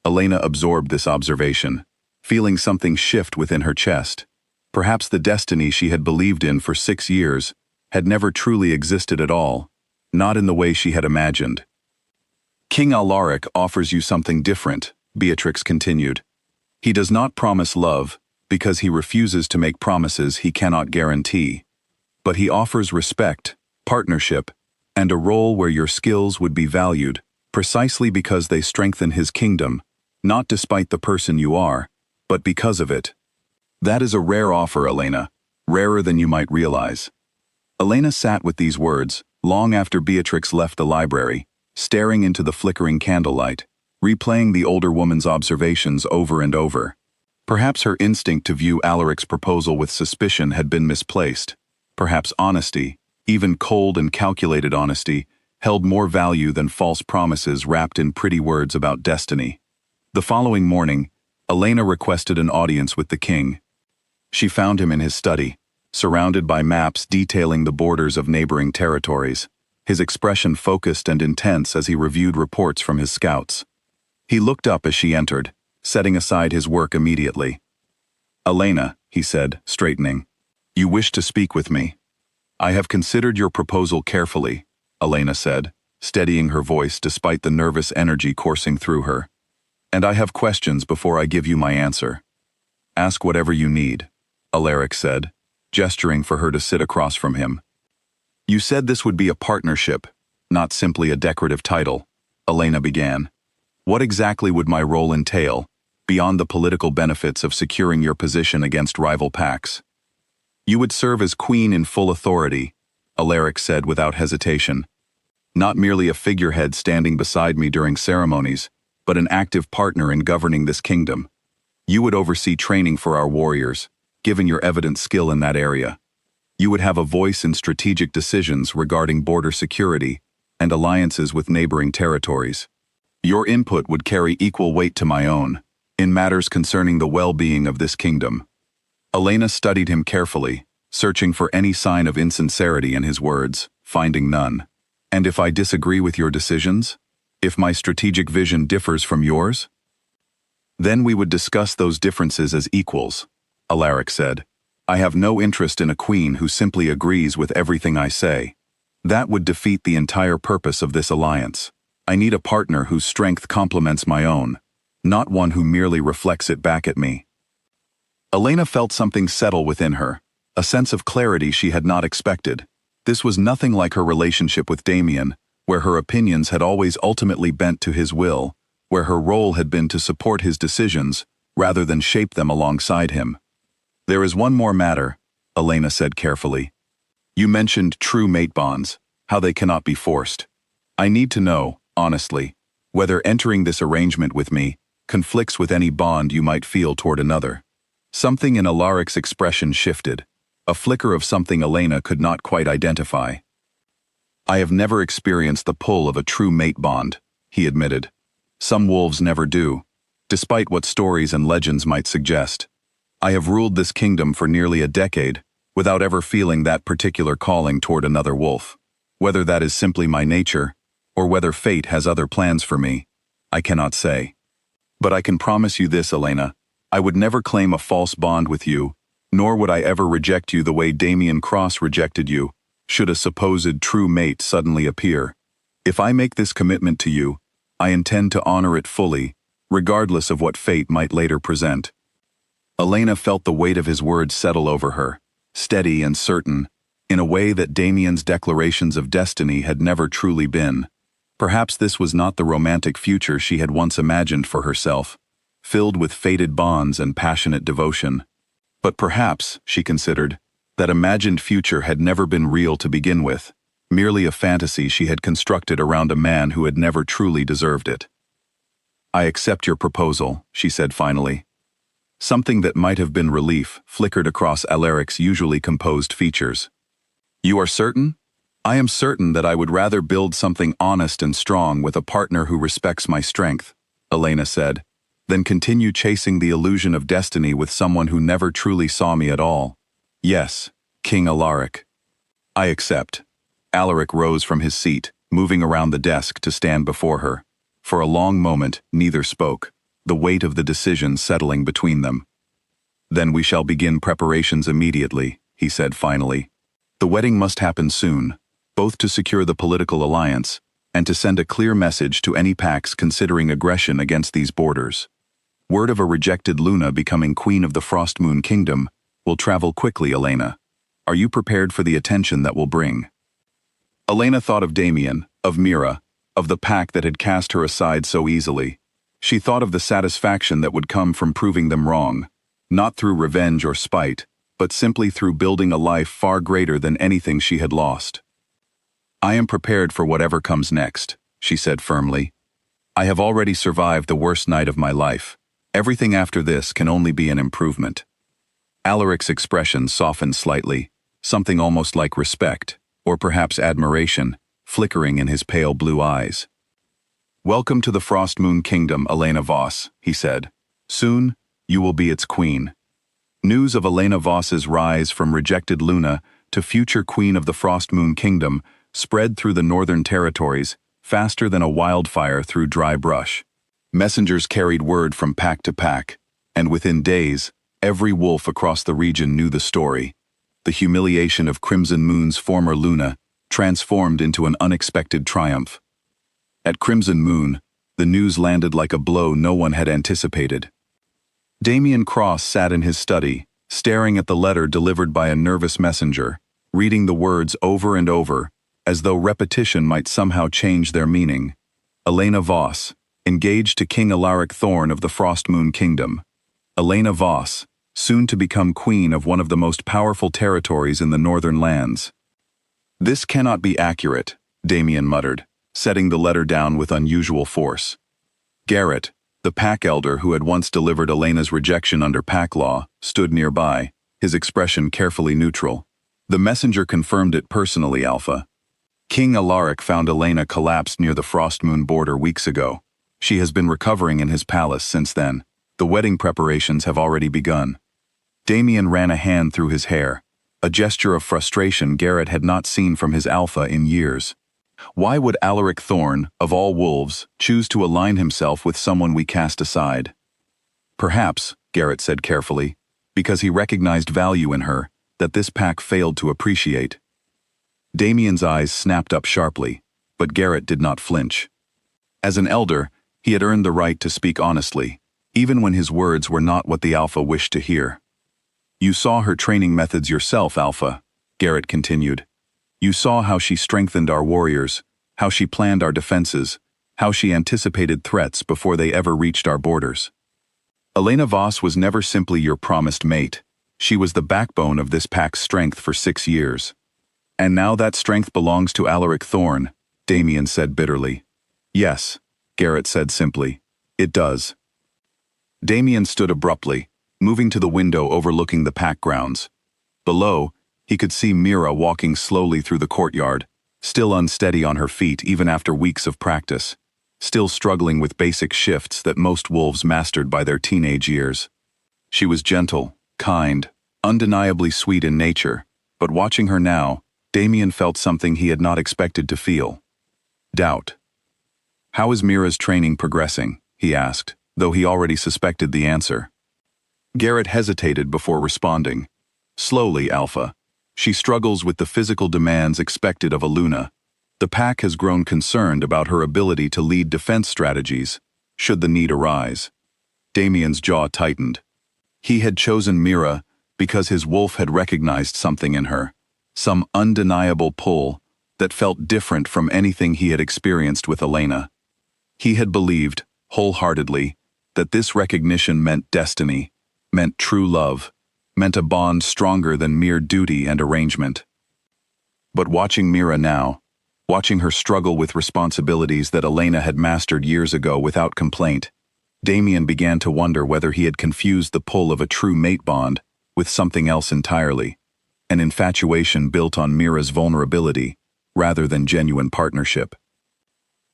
Elena absorbed this observation, feeling something shift within her chest. Perhaps the destiny she had believed in for 6 years had never truly existed at all, not in the way she had imagined. "King Alaric offers you something different," Beatrix continued. "He does not promise love, because he refuses to make promises he cannot guarantee. But he offers respect, partnership, and a role where your skills would be valued, precisely because they strengthen his kingdom, not despite the person you are, but because of it. That is a rare offer, Elena, rarer than you might realize." Elena sat with these words, long after Beatrix left the library, staring into the flickering candlelight, replaying the older woman's observations over and over. Perhaps her instinct to view Alaric's proposal with suspicion had been misplaced. Perhaps honesty, even cold and calculated honesty, held more value than false promises wrapped in pretty words about destiny. The following morning, Elena requested an audience with the king. She found him in his study, surrounded by maps detailing the borders of neighboring territories, his expression focused and intense as he reviewed reports from his scouts. He looked up as she entered, setting aside his work immediately. "Elena," he said, straightening, "you wish to speak with me." "I have considered your proposal carefully," Elena said, steadying her voice despite the nervous energy coursing through her. "And I have questions before I give you my answer." "Ask whatever you need," Alaric said, gesturing for her to sit across from him. You said this would be a partnership, not simply a decorative title, Elena began. What exactly would my role entail, beyond the political benefits of securing your position against rival packs? You would serve as queen in full authority, Alaric said without hesitation. Not merely a figurehead standing beside me during ceremonies, but an active partner in governing this kingdom. You would oversee training for our warriors, given your evident skill in that area. You would have a voice in strategic decisions regarding border security and alliances with neighboring territories. Your input would carry equal weight to my own, in matters concerning the well-being of this kingdom. Elena studied him carefully, searching for any sign of insincerity in his words, finding none. And if I disagree with your decisions? If my strategic vision differs from yours? Then we would discuss those differences as equals, Alaric said. I have no interest in a queen who simply agrees with everything I say. That would defeat the entire purpose of this alliance. I need a partner whose strength complements my own, not one who merely reflects it back at me. Elena felt something settle within her, a sense of clarity she had not expected. This was nothing like her relationship with Damien, where her opinions had always ultimately bent to his will, where her role had been to support his decisions, rather than shape them alongside him. There is one more matter, Elena said carefully. You mentioned true mate bonds, how they cannot be forced. I need to know, honestly, whether entering this arrangement with me conflicts with any bond you might feel toward another. Something in Alaric's expression shifted, a flicker of something Elena could not quite identify. I have never experienced the pull of a true mate bond, he admitted. Some wolves never do, despite what stories and legends might suggest. I have ruled this kingdom for nearly a decade, without ever feeling that particular calling toward another wolf. Whether that is simply my nature, or whether fate has other plans for me, I cannot say. But I can promise you this, Elena, I would never claim a false bond with you, nor would I ever reject you the way Damien Cross rejected you, should a supposed true mate suddenly appear. If I make this commitment to you, I intend to honor it fully, regardless of what fate might later present. Elena felt the weight of his words settle over her, steady and certain, in a way that Damien's declarations of destiny had never truly been. Perhaps this was not the romantic future she had once imagined for herself, filled with fated bonds and passionate devotion. But perhaps, she considered, that imagined future had never been real to begin with, merely a fantasy she had constructed around a man who had never truly deserved it. I accept your proposal, she said finally. Something that might have been relief flickered across Alaric's usually composed features. You are certain? I am certain that I would rather build something honest and strong with a partner who respects my strength, Elena said, than continue chasing the illusion of destiny with someone who never truly saw me at all. Yes, King Alaric. I accept. Alaric rose from his seat, moving around the desk to stand before her. For a long moment, neither spoke, the weight of the decision settling between them. Then we shall begin preparations immediately, he said finally. The wedding must happen soon, both to secure the political alliance and to send a clear message to any packs considering aggression against these borders. Word of a rejected Luna becoming queen of the Frost Moon Kingdom will travel quickly, Elena. Are you prepared for the attention that will bring? Elena thought of Damien, of Mira, of the pack that had cast her aside so easily. She thought of the satisfaction that would come from proving them wrong, not through revenge or spite, but simply through building a life far greater than anything she had lost. I am prepared for whatever comes next, she said firmly. I have already survived the worst night of my life. Everything after this can only be an improvement. Alaric's expression softened slightly, something almost like respect, or perhaps admiration, flickering in his pale blue eyes. Welcome to the Frost Moon Kingdom, Elena Voss, he said. Soon, you will be its queen. News of Elena Voss's rise from rejected Luna to future queen of the Frost Moon Kingdom spread through the northern territories faster than a wildfire through dry brush. Messengers carried word from pack to pack, and within days, every wolf across the region knew the story. The humiliation of Crimson Moon's former Luna transformed into an unexpected triumph. At Crimson Moon, the news landed like a blow no one had anticipated. Damien Cross sat in his study, staring at the letter delivered by a nervous messenger, reading the words over and over, as though repetition might somehow change their meaning. Elena Voss, engaged to King Alaric Thorn of the Frostmoon Kingdom. Elena Voss, soon to become queen of one of the most powerful territories in the northern lands. This cannot be accurate, Damien muttered, setting the letter down with unusual force. Garrett, the pack elder who had once delivered Elena's rejection under pack law, stood nearby, his expression carefully neutral. The messenger confirmed it personally, Alpha. King Alaric found Elena collapsed near the Frostmoon border weeks ago. She has been recovering in his palace since then. The wedding preparations have already begun. Damien ran a hand through his hair, a gesture of frustration Garrett had not seen from his Alpha in years. Why would Alaric Thorn, of all wolves, choose to align himself with someone we cast aside? Perhaps, Garrett said carefully, because he recognized value in her that this pack failed to appreciate. Damien's eyes snapped up sharply, but Garrett did not flinch. As an elder, he had earned the right to speak honestly, even when his words were not what the Alpha wished to hear. You saw her training methods yourself, Alpha, Garrett continued. You saw how she strengthened our warriors, how she planned our defenses, how she anticipated threats before they ever reached our borders. Elena Voss was never simply your promised mate. She was the backbone of this pack's strength for 6 years. And now that strength belongs to Alaric Thorn, Damien said bitterly. Yes, Garrett said simply. It does. Damien stood abruptly, moving to the window overlooking the pack grounds. Below, he could see Mira walking slowly through the courtyard, still unsteady on her feet even after weeks of practice, still struggling with basic shifts that most wolves mastered by their teenage years. She was gentle, kind, undeniably sweet in nature, but watching her now, Damien felt something he had not expected to feel. Doubt. How is Mira's training progressing? He asked, though he already suspected the answer. Garrett hesitated before responding. Slowly, Alpha. She struggles with the physical demands expected of a Luna. The pack has grown concerned about her ability to lead defense strategies, should the need arise. Damien's jaw tightened. He had chosen Mira because his wolf had recognized something in her, some undeniable pull that felt different from anything he had experienced with Elena. He had believed, wholeheartedly, that this recognition meant destiny, meant true love, meant a bond stronger than mere duty and arrangement. But watching Mira now, watching her struggle with responsibilities that Elena had mastered years ago without complaint, Damien began to wonder whether he had confused the pull of a true mate bond with something else entirely, an infatuation built on Mira's vulnerability, rather than genuine partnership.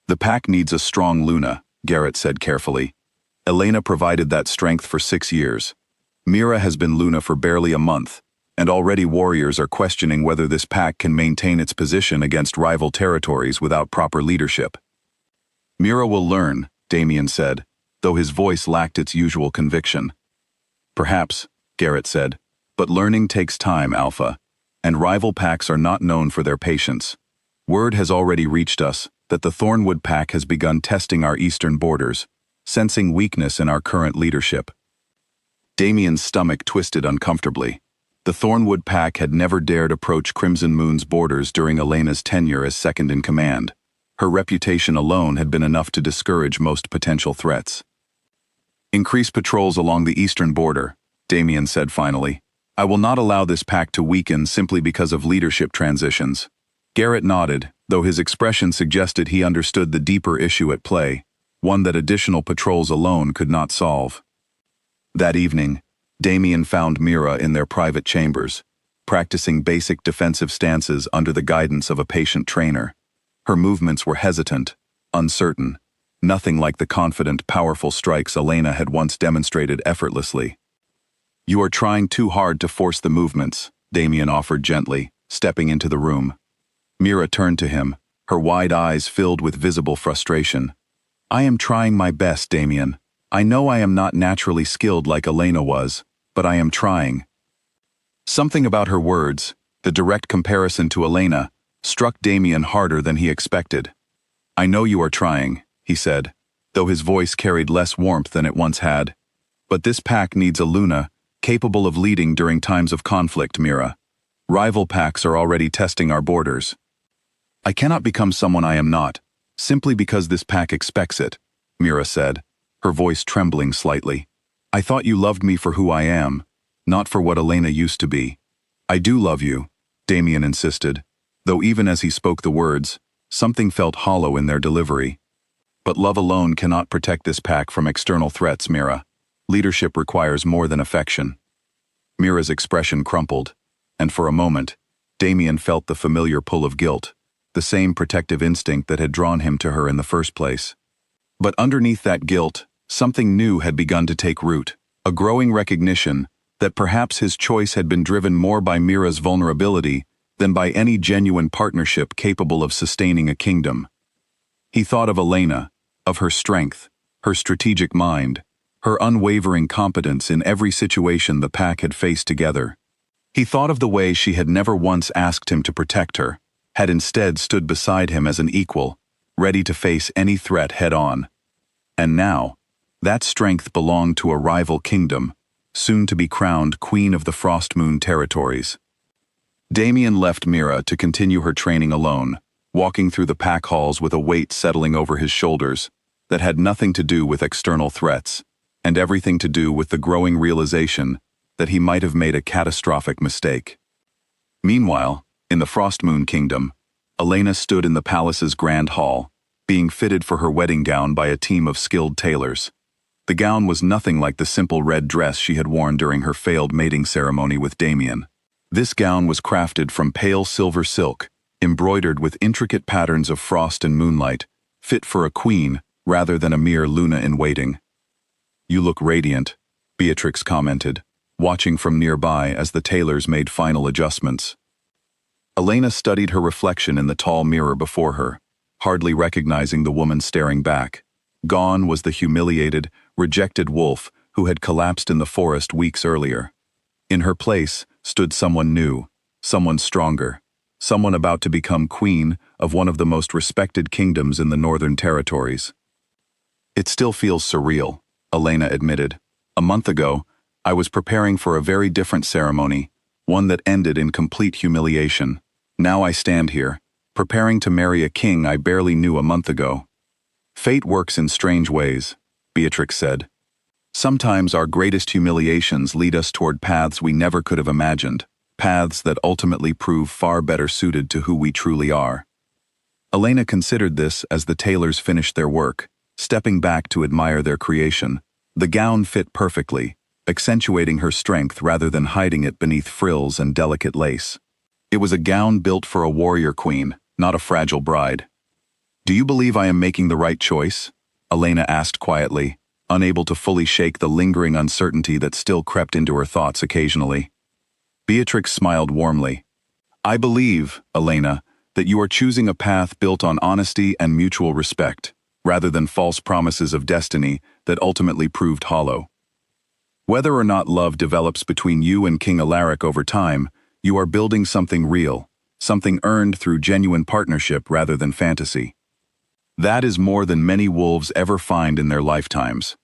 The pack needs a strong Luna, Garrett said carefully. Elena provided that strength for 6 years. Mira has been Luna for barely a month, and already warriors are questioning whether this pack can maintain its position against rival territories without proper leadership. Mira will learn, Damien said, though his voice lacked its usual conviction. Perhaps, Garrett said, but learning takes time, Alpha, and rival packs are not known for their patience. Word has already reached us that the Thornwood pack has begun testing our eastern borders, sensing weakness in our current leadership. Damien's stomach twisted uncomfortably. The Thornwood pack had never dared approach Crimson Moon's borders during Elena's tenure as second-in-command. Her reputation alone had been enough to discourage most potential threats. Increase patrols along the eastern border, Damien said finally. I will not allow this pack to weaken simply because of leadership transitions. Garrett nodded, though his expression suggested he understood the deeper issue at play, one that additional patrols alone could not solve. That evening, Damien found Mira in their private chambers, practicing basic defensive stances under the guidance of a patient trainer. Her movements were hesitant, uncertain, nothing like the confident, powerful strikes Elena had once demonstrated effortlessly. You are trying too hard to force the movements, Damien offered gently, stepping into the room. Mira turned to him, her wide eyes filled with visible frustration. I am trying my best, Damien. I know I am not naturally skilled like Elena was, but I am trying. Something about her words, the direct comparison to Elena, struck Damien harder than he expected. I know you are trying, he said, though his voice carried less warmth than it once had. But this pack needs a Luna capable of leading during times of conflict, Mira. Rival packs are already testing our borders. I cannot become someone I am not, simply because this pack expects it, Mira said, her voice trembling slightly. I thought you loved me for who I am, not for what Elena used to be. I do love you, Damien insisted, though even as he spoke the words, something felt hollow in their delivery. But love alone cannot protect this pack from external threats, Mira. Leadership requires more than affection. Mira's expression crumpled, and for a moment, Damien felt the familiar pull of guilt, the same protective instinct that had drawn him to her in the first place. But underneath that guilt, something new had begun to take root, a growing recognition that perhaps his choice had been driven more by Mira's vulnerability than by any genuine partnership capable of sustaining a kingdom. He thought of Elena, of her strength, her strategic mind, her unwavering competence in every situation the pack had faced together. He thought of the way she had never once asked him to protect her, had instead stood beside him as an equal, ready to face any threat head-on. And now, that strength belonged to a rival kingdom, soon to be crowned Queen of the Frost Moon territories. Damien left Mira to continue her training alone, walking through the pack halls with a weight settling over his shoulders that had nothing to do with external threats, and everything to do with the growing realization that he might have made a catastrophic mistake. Meanwhile, in the Frost Moon Kingdom, Elena stood in the palace's grand hall, being fitted for her wedding gown by a team of skilled tailors. The gown was nothing like the simple red dress she had worn during her failed mating ceremony with Damien. This gown was crafted from pale silver silk, embroidered with intricate patterns of frost and moonlight, fit for a queen rather than a mere Luna-in-waiting. You look radiant, Beatrix commented, watching from nearby as the tailors made final adjustments. Elena studied her reflection in the tall mirror before her, hardly recognizing the woman staring back. Gone was the humiliated, rejected wolf who had collapsed in the forest weeks earlier. In her place stood someone new, someone stronger, someone about to become queen of one of the most respected kingdoms in the Northern Territories. It still feels surreal, Elena admitted. A month ago, I was preparing for a very different ceremony, one that ended in complete humiliation. Now I stand here, preparing to marry a king I barely knew a month ago. Fate works in strange ways, Beatrix said. Sometimes our greatest humiliations lead us toward paths we never could have imagined, paths that ultimately prove far better suited to who we truly are. Elena considered this as the tailors finished their work, stepping back to admire their creation. The gown fit perfectly, accentuating her strength rather than hiding it beneath frills and delicate lace. It was a gown built for a warrior queen, not a fragile bride. Do you believe I am making the right choice? Elena asked quietly, unable to fully shake the lingering uncertainty that still crept into her thoughts occasionally. Beatrix smiled warmly. I believe, Elena, that you are choosing a path built on honesty and mutual respect, rather than false promises of destiny that ultimately proved hollow. Whether or not love develops between you and King Alaric over time, you are building something real, something earned through genuine partnership rather than fantasy. That is more than many wolves ever find in their lifetimes.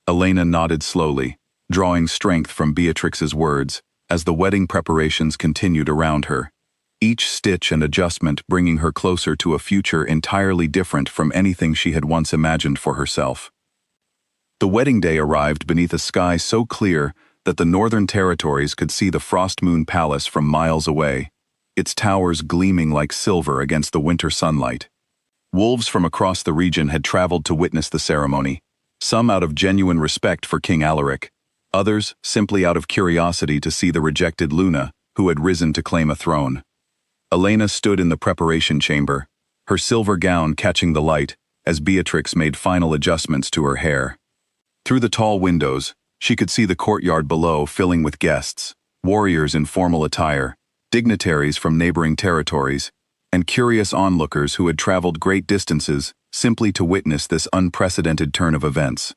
Elena nodded slowly, drawing strength from Beatrix's words as the wedding preparations continued around her, each stitch and adjustment bringing her closer to a future entirely different from anything she had once imagined for herself. The wedding day arrived beneath a sky so clear that the Northern Territories could see the Frost Moon Palace from miles away, its towers gleaming like silver against the winter sunlight. Wolves from across the region had traveled to witness the ceremony, some out of genuine respect for King Alaric, others simply out of curiosity to see the rejected Luna, who had risen to claim a throne. Elena stood in the preparation chamber, her silver gown catching the light as Beatrix made final adjustments to her hair. Through the tall windows, she could see the courtyard below filling with guests, warriors in formal attire, dignitaries from neighboring territories, and curious onlookers who had traveled great distances simply to witness this unprecedented turn of events.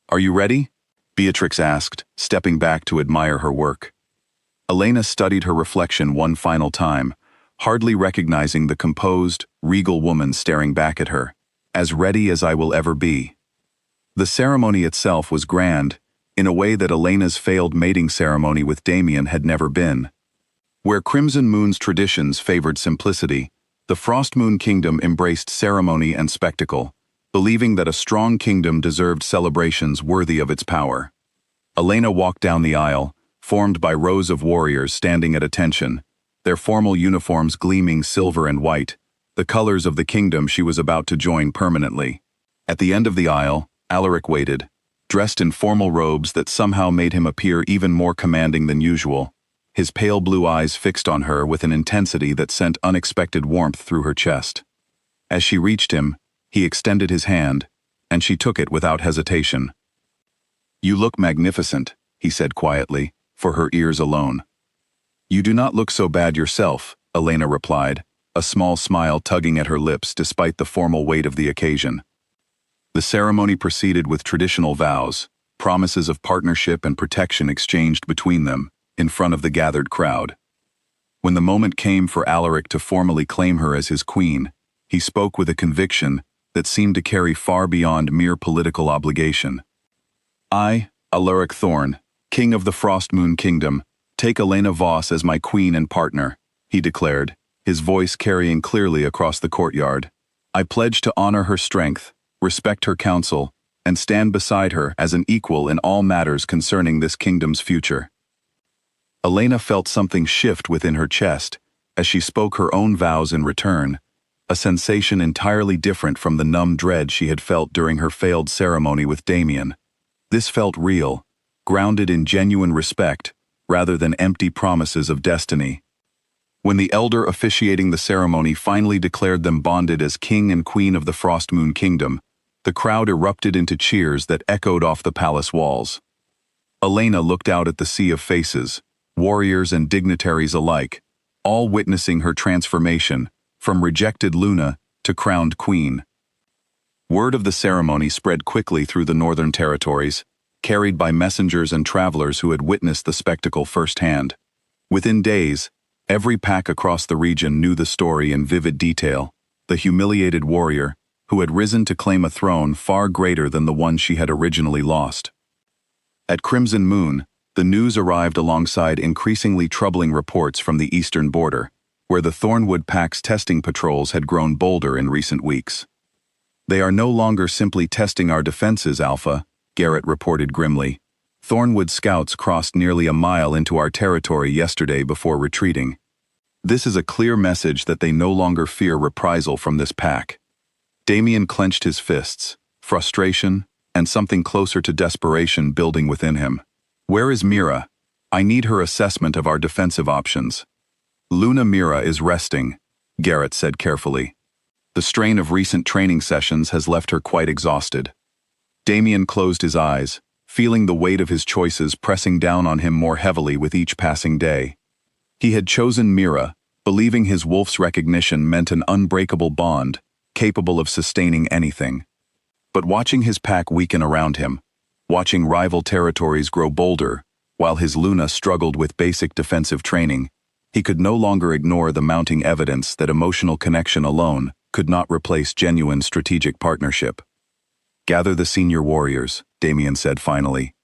Are you ready? Beatrix asked, stepping back to admire her work. Elena studied her reflection one final time, hardly recognizing the composed, regal woman staring back at her. As ready as I will ever be. The ceremony itself was grand, in a way that Elena's failed mating ceremony with Damien had never been. Where Crimson Moon's traditions favored simplicity, the Frost Moon Kingdom embraced ceremony and spectacle, believing that a strong kingdom deserved celebrations worthy of its power. Elena walked down the aisle, formed by rows of warriors standing at attention, their formal uniforms gleaming silver and white, the colors of the kingdom she was about to join permanently. At the end of the aisle, Alaric waited, dressed in formal robes that somehow made him appear even more commanding than usual, his pale blue eyes fixed on her with an intensity that sent unexpected warmth through her chest. As she reached him, he extended his hand, and she took it without hesitation. "You look magnificent," he said quietly, for her ears alone. "You do not look so bad yourself," Elena replied, a small smile tugging at her lips despite the formal weight of the occasion. The ceremony proceeded with traditional vows, promises of partnership and protection exchanged between them, in front of the gathered crowd. When the moment came for Alaric to formally claim her as his queen, he spoke with a conviction that seemed to carry far beyond mere political obligation. "I, Alaric Thorn, King of the Frost Moon Kingdom, take Elena Voss as my queen and partner," he declared, his voice carrying clearly across the courtyard. "I pledge to honor her strength, respect her counsel, and stand beside her as an equal in all matters concerning this kingdom's future." Elena felt something shift within her chest as she spoke her own vows in return, a sensation entirely different from the numb dread she had felt during her failed ceremony with Damien. This felt real, grounded in genuine respect, rather than empty promises of destiny. When the elder officiating the ceremony finally declared them bonded as king and queen of the Frost Moon Kingdom, the crowd erupted into cheers that echoed off the palace walls. Elena looked out at the sea of faces, warriors and dignitaries alike, all witnessing her transformation, from rejected Luna to crowned queen. Word of the ceremony spread quickly through the northern territories, carried by messengers and travelers who had witnessed the spectacle firsthand. Within days, every pack across the region knew the story in vivid detail, the humiliated warrior, who had risen to claim a throne far greater than the one she had originally lost. At Crimson Moon, the news arrived alongside increasingly troubling reports from the eastern border, where the Thornwood Pack's testing patrols had grown bolder in recent weeks. "They are no longer simply testing our defenses, Alpha," Garrett reported grimly. "Thornwood scouts crossed nearly a mile into our territory yesterday before retreating. This is a clear message that they no longer fear reprisal from this pack." Damien clenched his fists, frustration, and something closer to desperation building within him. "Where is Mira? I need her assessment of our defensive options." "Luna Mira is resting," Garrett said carefully. "The strain of recent training sessions has left her quite exhausted." Damien closed his eyes, feeling the weight of his choices pressing down on him more heavily with each passing day. He had chosen Mira, believing his wolf's recognition meant an unbreakable bond, capable of sustaining anything. But watching his pack weaken around him, watching rival territories grow bolder, while his Luna struggled with basic defensive training, he could no longer ignore the mounting evidence that emotional connection alone could not replace genuine strategic partnership. "Gather the senior warriors," Damien said finally.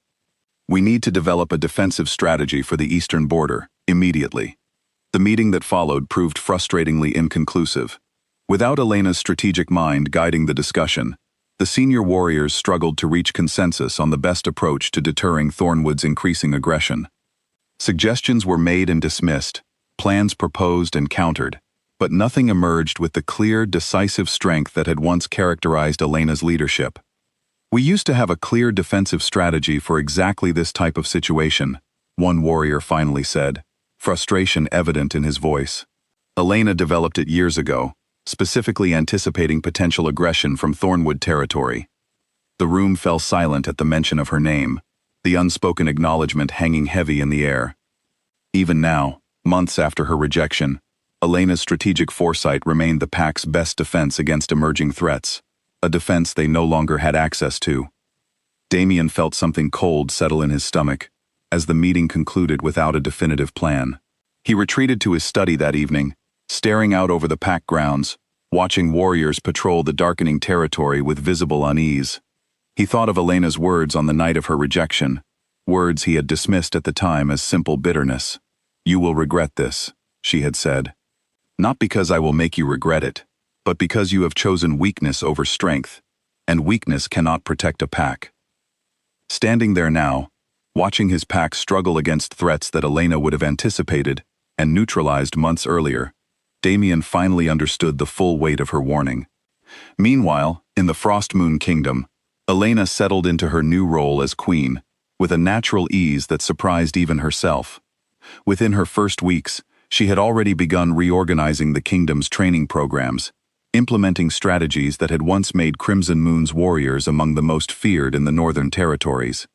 "We need to develop a defensive strategy for the eastern border, immediately." The meeting that followed proved frustratingly inconclusive. Without Elena's strategic mind guiding the discussion, the senior warriors struggled to reach consensus on the best approach to deterring Thornwood's increasing aggression. Suggestions were made and dismissed, plans proposed and countered, but nothing emerged with the clear, decisive strength that had once characterized Elena's leadership. "We used to have a clear defensive strategy for exactly this type of situation," one warrior finally said, frustration evident in his voice. "Elena developed it years ago, specifically anticipating potential aggression from Thornwood territory." The room fell silent at the mention of her name, the unspoken acknowledgement hanging heavy in the air. Even now, months after her rejection, Elena's strategic foresight remained the pack's best defense against emerging threats, a defense they no longer had access to. Damien felt something cold settle in his stomach, as the meeting concluded without a definitive plan. He retreated to his study that evening, staring out over the pack grounds, watching warriors patrol the darkening territory with visible unease. He thought of Elena's words on the night of her rejection, words he had dismissed at the time as simple bitterness. "You will regret this," she had said. "Not because I will make you regret it, but because you have chosen weakness over strength, and weakness cannot protect a pack." Standing there now, watching his pack struggle against threats that Elena would have anticipated and neutralized months earlier, Damien finally understood the full weight of her warning. Meanwhile, in the Frost Moon Kingdom, Elena settled into her new role as queen, with a natural ease that surprised even herself. Within her first weeks, she had already begun reorganizing the kingdom's training programs, implementing strategies that had once made Crimson Moon's warriors among the most feared in the Northern Territories.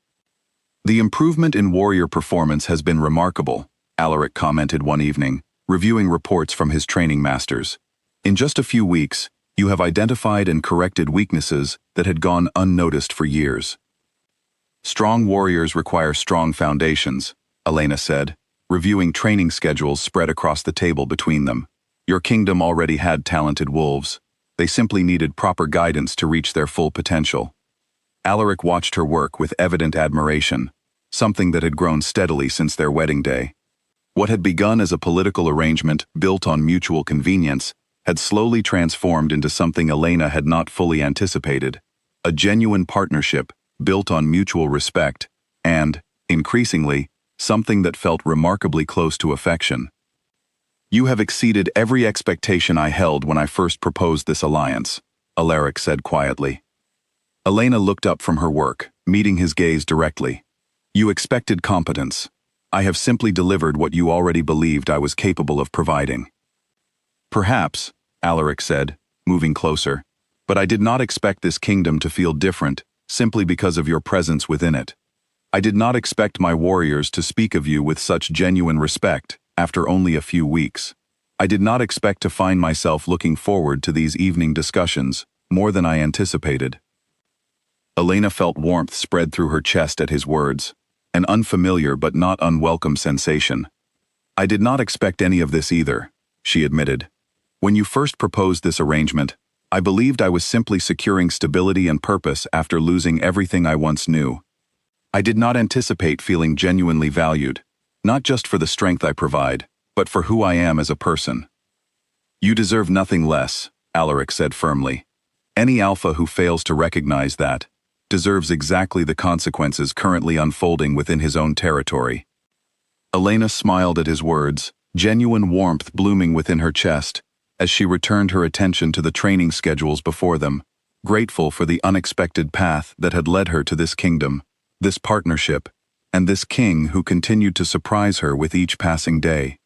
"The improvement in warrior performance has been remarkable," Alaric commented one evening, reviewing reports from his training masters. "In just a few weeks, you have identified and corrected weaknesses that had gone unnoticed for years." "Strong warriors require strong foundations," Elena said, reviewing training schedules spread across the table between them. "Your kingdom already had talented wolves. They simply needed proper guidance to reach their full potential." Alaric watched her work with evident admiration, something that had grown steadily since their wedding day. What had begun as a political arrangement built on mutual convenience had slowly transformed into something Elena had not fully anticipated, a genuine partnership built on mutual respect and, increasingly, something that felt remarkably close to affection. "You have exceeded every expectation I held when I first proposed this alliance," Alaric said quietly. Elena looked up from her work, meeting his gaze directly. "You expected competence. I have simply delivered what you already believed I was capable of providing." "Perhaps," Alaric said, moving closer, "but I did not expect this kingdom to feel different simply because of your presence within it. I did not expect my warriors to speak of you with such genuine respect after only a few weeks. I did not expect to find myself looking forward to these evening discussions more than I anticipated." Elena felt warmth spread through her chest at his words, an unfamiliar but not unwelcome sensation. "I did not expect any of this either," she admitted. "When you first proposed this arrangement, I believed I was simply securing stability and purpose after losing everything I once knew. I did not anticipate feeling genuinely valued, not just for the strength I provide, but for who I am as a person." "You deserve nothing less," Alaric said firmly. "Any alpha who fails to recognize that deserves exactly the consequences currently unfolding within his own territory." Elena smiled at his words, genuine warmth blooming within her chest, as she returned her attention to the training schedules before them, grateful for the unexpected path that had led her to this kingdom, this partnership, and this king who continued to surprise her with each passing day.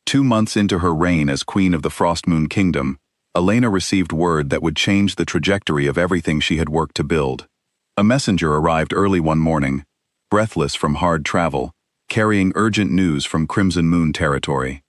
2 months into her reign as Queen of the Frost Moon Kingdom, Elena received word that would change the trajectory of everything she had worked to build. A messenger arrived early one morning, breathless from hard travel, carrying urgent news from Crimson Moon territory.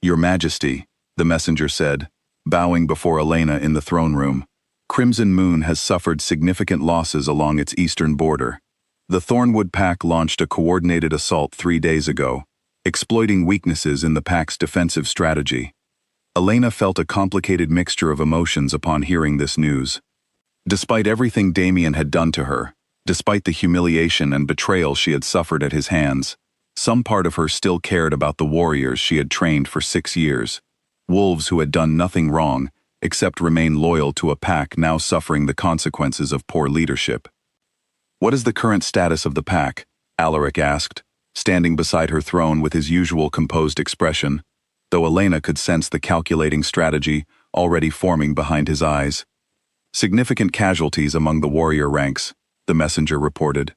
"Your Majesty," the messenger said, bowing before Elena in the throne room, "Crimson Moon has suffered significant losses along its eastern border. The Thornwood Pack launched a coordinated assault 3 days ago, exploiting weaknesses in the pack's defensive strategy." Elena felt a complicated mixture of emotions upon hearing this news. Despite everything Damien had done to her, despite the humiliation and betrayal she had suffered at his hands, some part of her still cared about the warriors she had trained for 6 years, wolves who had done nothing wrong except remain loyal to a pack now suffering the consequences of poor leadership. "What is the current status of the pack?" Alaric asked, standing beside her throne with his usual composed expression, though Elena could sense the calculating strategy already forming behind his eyes. "Significant casualties among the warrior ranks," the messenger reported.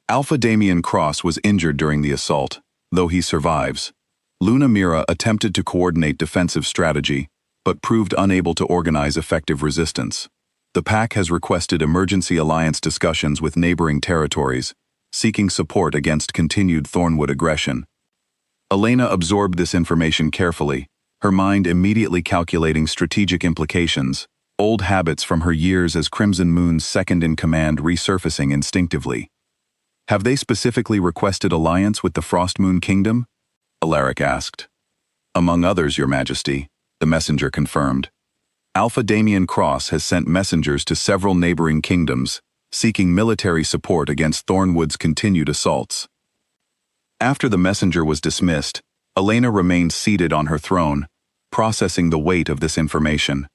"Alpha Damien Cross was injured during the assault, though he survives. Luna Mira attempted to coordinate defensive strategy, but proved unable to organize effective resistance. The pack has requested emergency alliance discussions with neighboring territories, seeking support against continued Thornwood aggression." Elena absorbed this information carefully, her mind immediately calculating strategic implications, old habits from her years as Crimson Moon's second-in-command resurfacing instinctively. "Have they specifically requested alliance with the Frost Moon Kingdom?" Alaric asked. "Among others, Your Majesty," the messenger confirmed. "Alpha Damien Cross has sent messengers to several neighboring kingdoms, seeking military support against Thornwood's continued assaults. After the messenger was dismissed, Elena remained seated on her throne, processing the weight of this information.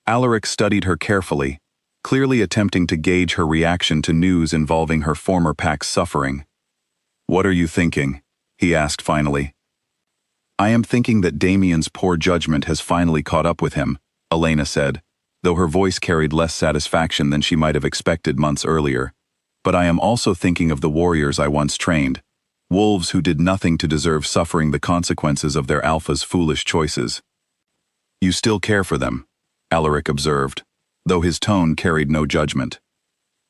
Alaric studied her carefully, clearly attempting to gauge her reaction to news involving her former pack's suffering. "What are you thinking?" he asked finally. "I am thinking that Damien's poor judgment has finally caught up with him," Elena said, though her voice carried less satisfaction than she might have expected months earlier. "But I am also thinking of the warriors I once trained, wolves who did nothing to deserve suffering the consequences of their alpha's foolish choices." "You still care for them," Alaric observed, though his tone carried no judgment.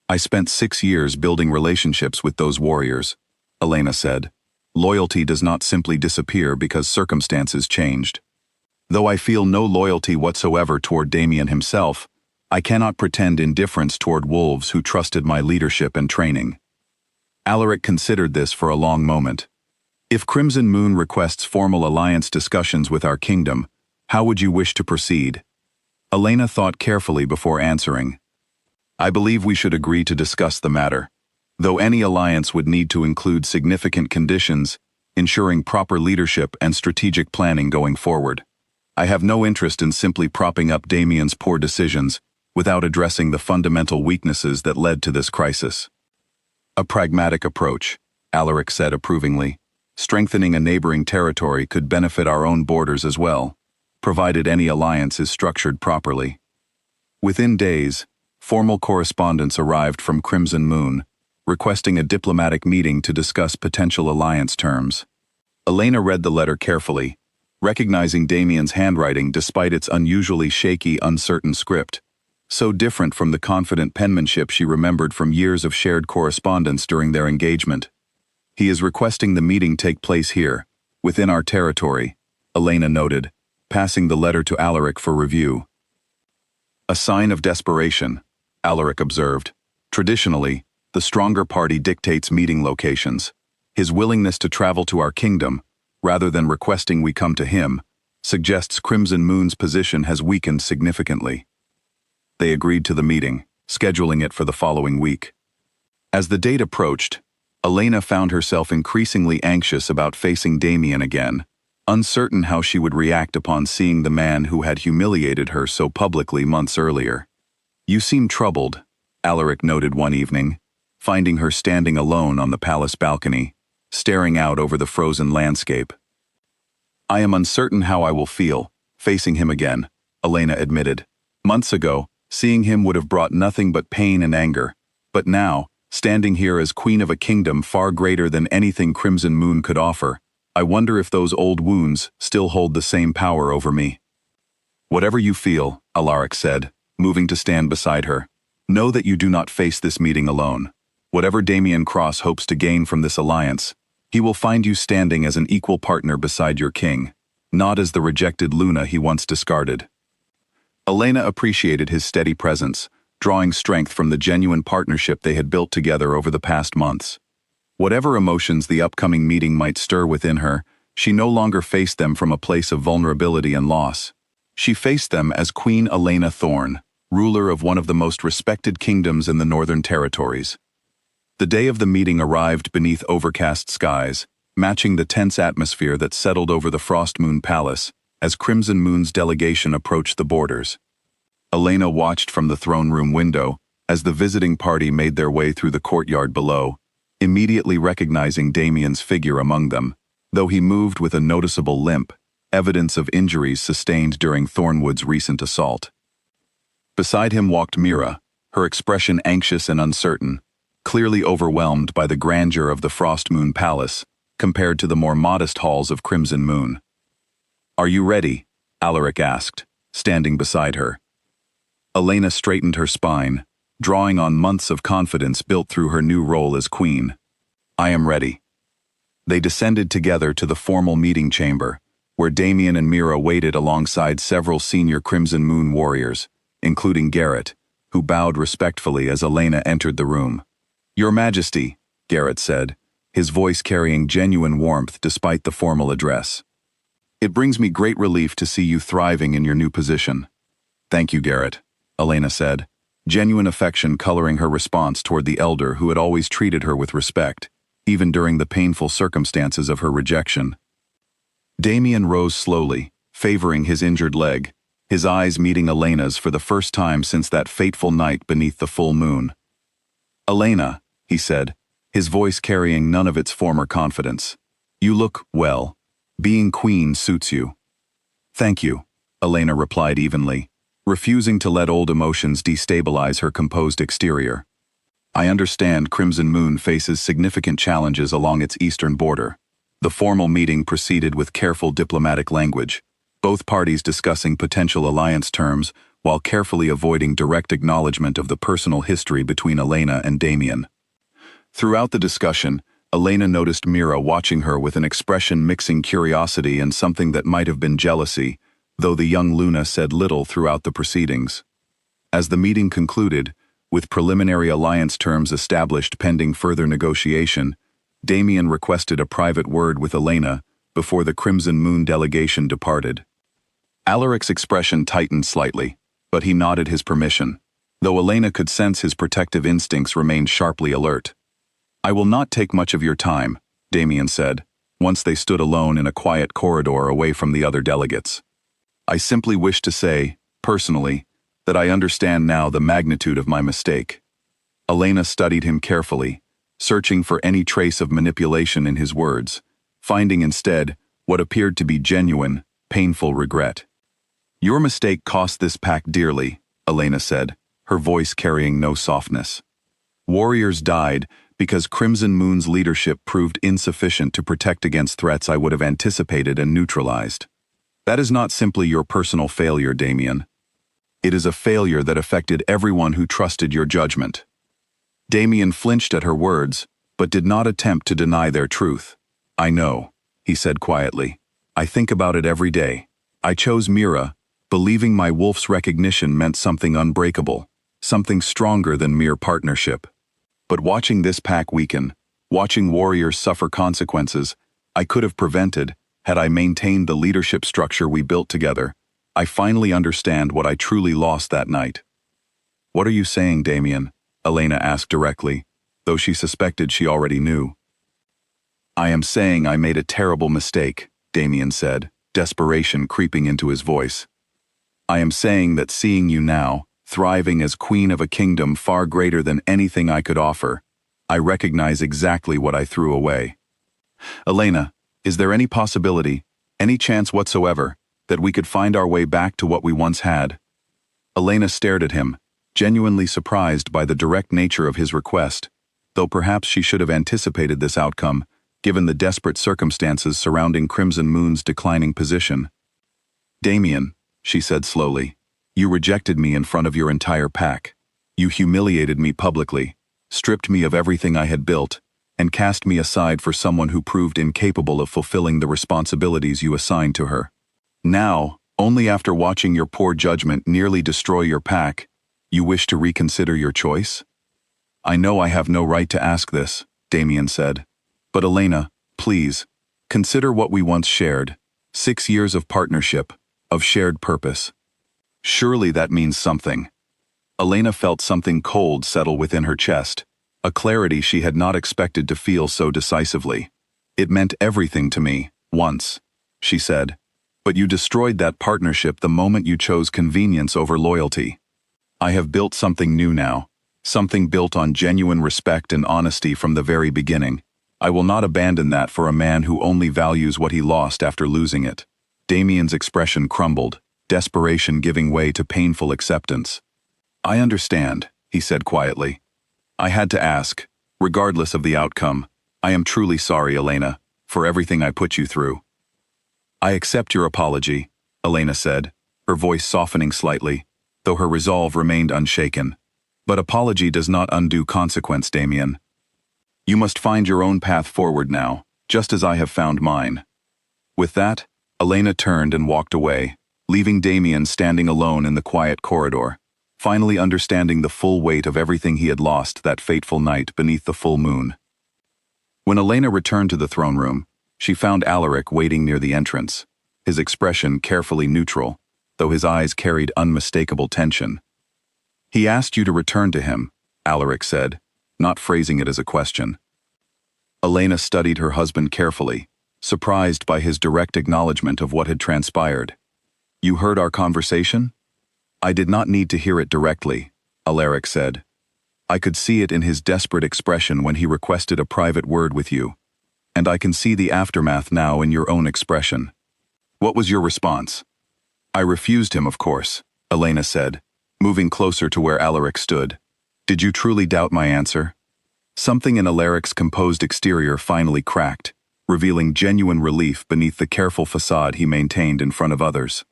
"I spent 6 years building relationships with those warriors," Elena said. "Loyalty does not simply disappear because circumstances changed. Though I feel no loyalty whatsoever toward Damien himself, I cannot pretend indifference toward wolves who trusted my leadership and training." Alaric considered this for a long moment. "If Crimson Moon requests formal alliance discussions with our kingdom, how would you wish to proceed?" Elena thought carefully before answering. "I believe we should agree to discuss the matter, though any alliance would need to include significant conditions, ensuring proper leadership and strategic planning going forward. I have no interest in simply propping up Damien's poor decisions without addressing the fundamental weaknesses that led to this crisis." "A pragmatic approach," Alaric said approvingly. "Strengthening a neighboring territory could benefit our own borders as well, provided any alliance is structured properly." Within days, formal correspondence arrived from Crimson Moon, requesting a diplomatic meeting to discuss potential alliance terms. Elena read the letter carefully, recognizing Damien's handwriting despite its unusually shaky, uncertain script, so different from the confident penmanship she remembered from years of shared correspondence during their engagement. "He is requesting the meeting take place here, within our territory," Elena noted, passing the letter to Alaric for review. "A sign of desperation," Alaric observed. "Traditionally, the stronger party dictates meeting locations. His willingness to travel to our kingdom, rather than requesting we come to him, suggests Crimson Moon's position has weakened significantly." They agreed to the meeting, scheduling it for the following week. As the date approached, Elena found herself increasingly anxious about facing Damien again, uncertain how she would react upon seeing the man who had humiliated her so publicly months earlier. "You seem troubled," Alaric noted one evening, finding her standing alone on the palace balcony, staring out over the frozen landscape. "I am uncertain how I will feel, facing him again," Elena admitted. "Months ago, seeing him would have brought nothing but pain and anger, but now, standing here as queen of a kingdom far greater than anything Crimson Moon could offer, I wonder if those old wounds still hold the same power over me." "Whatever you feel," Alaric said, moving to stand beside her, "know that you do not face this meeting alone. Whatever Damien Cross hopes to gain from this alliance, he will find you standing as an equal partner beside your king, not as the rejected Luna he once discarded." Elena appreciated his steady presence, drawing strength from the genuine partnership they had built together over the past months. Whatever emotions the upcoming meeting might stir within her, she no longer faced them from a place of vulnerability and loss. She faced them as Queen Elena Thorne, ruler of one of the most respected kingdoms in the Northern Territories. The day of the meeting arrived beneath overcast skies, matching the tense atmosphere that settled over the Frostmoon Palace as Crimson Moon's delegation approached the borders. Elena watched from the throne room window as the visiting party made their way through the courtyard below, immediately recognizing Damien's figure among them, though he moved with a noticeable limp, evidence of injuries sustained during Thornwood's recent assault. Beside him walked Mira, her expression anxious and uncertain, clearly overwhelmed by the grandeur of the Frostmoon Palace compared to the more modest halls of Crimson Moon. "Are you ready?" Alaric asked, standing beside her. Elena straightened her spine, drawing on months of confidence built through her new role as queen. "I am ready." They descended together to the formal meeting chamber, where Damien and Mira waited alongside several senior Crimson Moon warriors, including Garrett, who bowed respectfully as Elena entered the room. "Your Majesty," Garrett said, his voice carrying genuine warmth despite the formal address. "It brings me great relief to see you thriving in your new position." "Thank you, Garrett," Elena said, genuine affection coloring her response toward the elder who had always treated her with respect, even during the painful circumstances of her rejection. Damien rose slowly, favoring his injured leg, his eyes meeting Elena's for the first time since that fateful night beneath the full moon. "Elena," he said, his voice carrying none of its former confidence. "You look well. Being queen suits you." "Thank you," Elena replied evenly, refusing to let old emotions destabilize her composed exterior. "I understand Crimson Moon faces significant challenges along its eastern border." The formal meeting proceeded with careful diplomatic language, both parties discussing potential alliance terms while carefully avoiding direct acknowledgement of the personal history between Elena and Damien. Throughout the discussion, Elena noticed Mira watching her with an expression mixing curiosity and something that might have been jealousy, though the young Luna said little throughout the proceedings. As the meeting concluded, with preliminary alliance terms established pending further negotiation, Damien requested a private word with Elena before the Crimson Moon delegation departed. Alaric's expression tightened slightly, but he nodded his permission, though Elena could sense his protective instincts remained sharply alert. "I will not take much of your time," Damien said, once they stood alone in a quiet corridor away from the other delegates. "I simply wish to say, personally, that I understand now the magnitude of my mistake." Elena studied him carefully, searching for any trace of manipulation in his words, finding instead what appeared to be genuine, painful regret. "Your mistake cost this pack dearly," Elena said, her voice carrying no softness. "Warriors died because Crimson Moon's leadership proved insufficient to protect against threats I would have anticipated and neutralized. That is not simply your personal failure, Damien. It is a failure that affected everyone who trusted your judgment." Damien flinched at her words, but did not attempt to deny their truth. "I know," he said quietly. "I think about it every day. I chose Mira, believing my wolf's recognition meant something unbreakable, something stronger than mere partnership. But watching this pack weaken, watching warriors suffer consequences, I could have prevented, had I maintained the leadership structure we built together. I finally understand what I truly lost that night." "What are you saying, Damien?" Elena asked directly, though she suspected she already knew. "I am saying I made a terrible mistake," Damien said, desperation creeping into his voice. "I am saying that seeing you now, thriving as queen of a kingdom far greater than anything I could offer, I recognize exactly what I threw away. Elena, is there any possibility, any chance whatsoever, that we could find our way back to what we once had?" Elena stared at him, genuinely surprised by the direct nature of his request, though perhaps she should have anticipated this outcome, given the desperate circumstances surrounding Crimson Moon's declining position. "Damien," she said slowly, "you rejected me in front of your entire pack. You humiliated me publicly, stripped me of everything I had built, and cast me aside for someone who proved incapable of fulfilling the responsibilities you assigned to her. Now, only after watching your poor judgment nearly destroy your pack, you wish to reconsider your choice?" "I know I have no right to ask this," Damien said. "But Elena, please, consider what we once shared. 6 years of partnership, of shared purpose. Surely that means something." Elena felt something cold settle within her chest, a clarity she had not expected to feel so decisively. "It meant everything to me, once," she said. "But you destroyed that partnership the moment you chose convenience over loyalty. I have built something new now, something built on genuine respect and honesty from the very beginning. I will not abandon that for a man who only values what he lost after losing it." Damien's expression crumbled, desperation giving way to painful acceptance. "I understand," he said quietly. "I had to ask, regardless of the outcome. I am truly sorry, Elena, for everything I put you through." "I accept your apology," Elena said, her voice softening slightly, though her resolve remained unshaken. "But apology does not undo consequence, Damien. You must find your own path forward now, just as I have found mine." With that, Elena turned and walked away, leaving Damien standing alone in the quiet corridor, finally understanding the full weight of everything he had lost that fateful night beneath the full moon. When Elena returned to the throne room, she found Alaric waiting near the entrance, his expression carefully neutral, though his eyes carried unmistakable tension. He asked you to return to him, Alaric said, not phrasing it as a question. Elena studied her husband carefully, surprised by his direct acknowledgement of what had transpired. You heard our conversation? I did not need to hear it directly, Alaric said. I could see it in his desperate expression when he requested a private word with you. And I can see the aftermath now in your own expression. What was your response? I refused him, of course, Elena said, moving closer to where Alaric stood. Did you truly doubt my answer? Something in Alaric's composed exterior finally cracked, revealing genuine relief beneath the careful facade he maintained in front of others.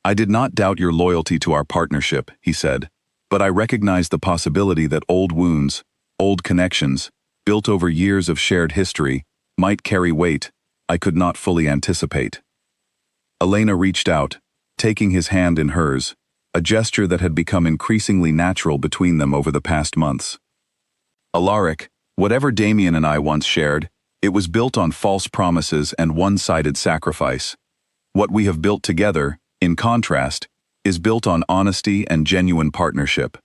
I did not doubt your loyalty to our partnership, he said, but I recognized the possibility that old wounds, old connections, built over years of shared history, might carry weight I could not fully anticipate. Elena reached out, taking his hand in hers, a gesture that had become increasingly natural between them over the past months. Alaric, whatever Damien and I once shared, it was built on false promises and one-sided sacrifice. What we have built together, in contrast, is built on honesty and genuine partnership.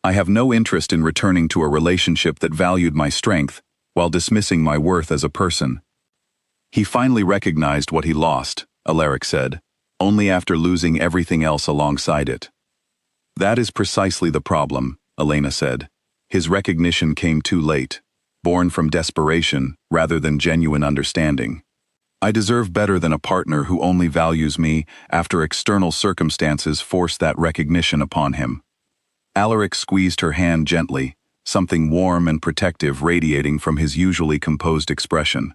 I have no interest in returning to a relationship that valued my strength while dismissing my worth as a person. He finally recognized what he lost, Alaric said, only after losing everything else alongside it. That is precisely the problem, Elena said. His recognition came too late, born from desperation rather than genuine understanding. I deserve better than a partner who only values me after external circumstances force that recognition upon him. Alaric squeezed her hand gently, something warm and protective radiating from his usually composed expression.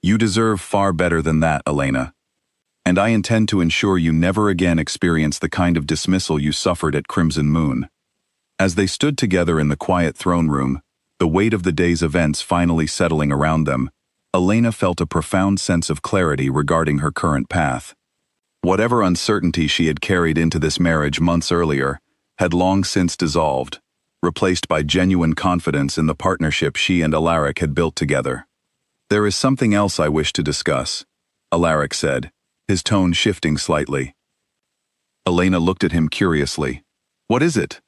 You deserve far better than that, Elena. And I intend to ensure you never again experience the kind of dismissal you suffered at Crimson Moon. As they stood together in the quiet throne room, the weight of the day's events finally settling around them, Elena felt a profound sense of clarity regarding her current path. Whatever uncertainty she had carried into this marriage months earlier had long since dissolved, replaced by genuine confidence in the partnership she and Alaric had built together. There is something else I wish to discuss, Alaric said, his tone shifting slightly. Elena looked at him curiously. What is it?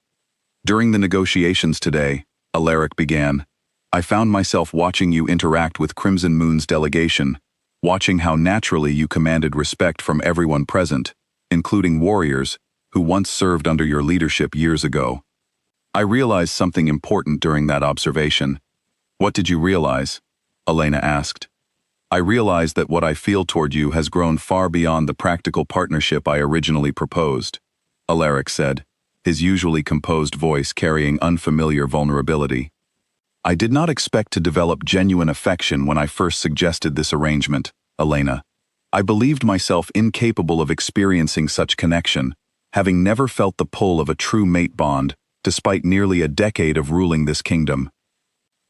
During the negotiations today, Alaric began, I found myself watching you interact with Crimson Moon's delegation, watching how naturally you commanded respect from everyone present, including warriors who once served under your leadership years ago. I realized something important during that observation. What did you realize? Elena asked. I realized that what I feel toward you has grown far beyond the practical partnership I originally proposed, Alaric said, his usually composed voice carrying unfamiliar vulnerability. I did not expect to develop genuine affection when I first suggested this arrangement, Elena. I believed myself incapable of experiencing such connection, having never felt the pull of a true mate bond, despite nearly a decade of ruling this kingdom.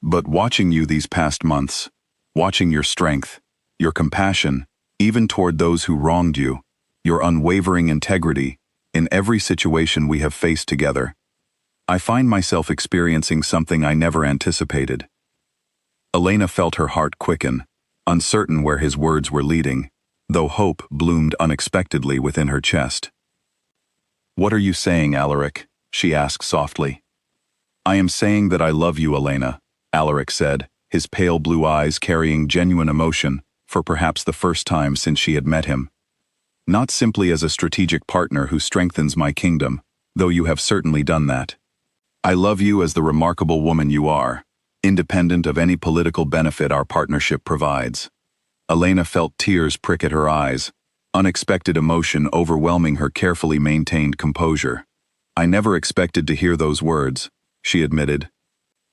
But watching you these past months, watching your strength, your compassion, even toward those who wronged you, your unwavering integrity, in every situation we have faced together, I find myself experiencing something I never anticipated. Elena felt her heart quicken, uncertain where his words were leading, though hope bloomed unexpectedly within her chest. What are you saying, Alaric? She asked softly. I am saying that I love you, Elena, Alaric said, his pale blue eyes carrying genuine emotion for perhaps the first time since she had met him. Not simply as a strategic partner who strengthens my kingdom, though you have certainly done that. I love you as the remarkable woman you are, independent of any political benefit our partnership provides. Elena felt tears prick at her eyes, unexpected emotion overwhelming her carefully maintained composure. I never expected to hear those words, she admitted.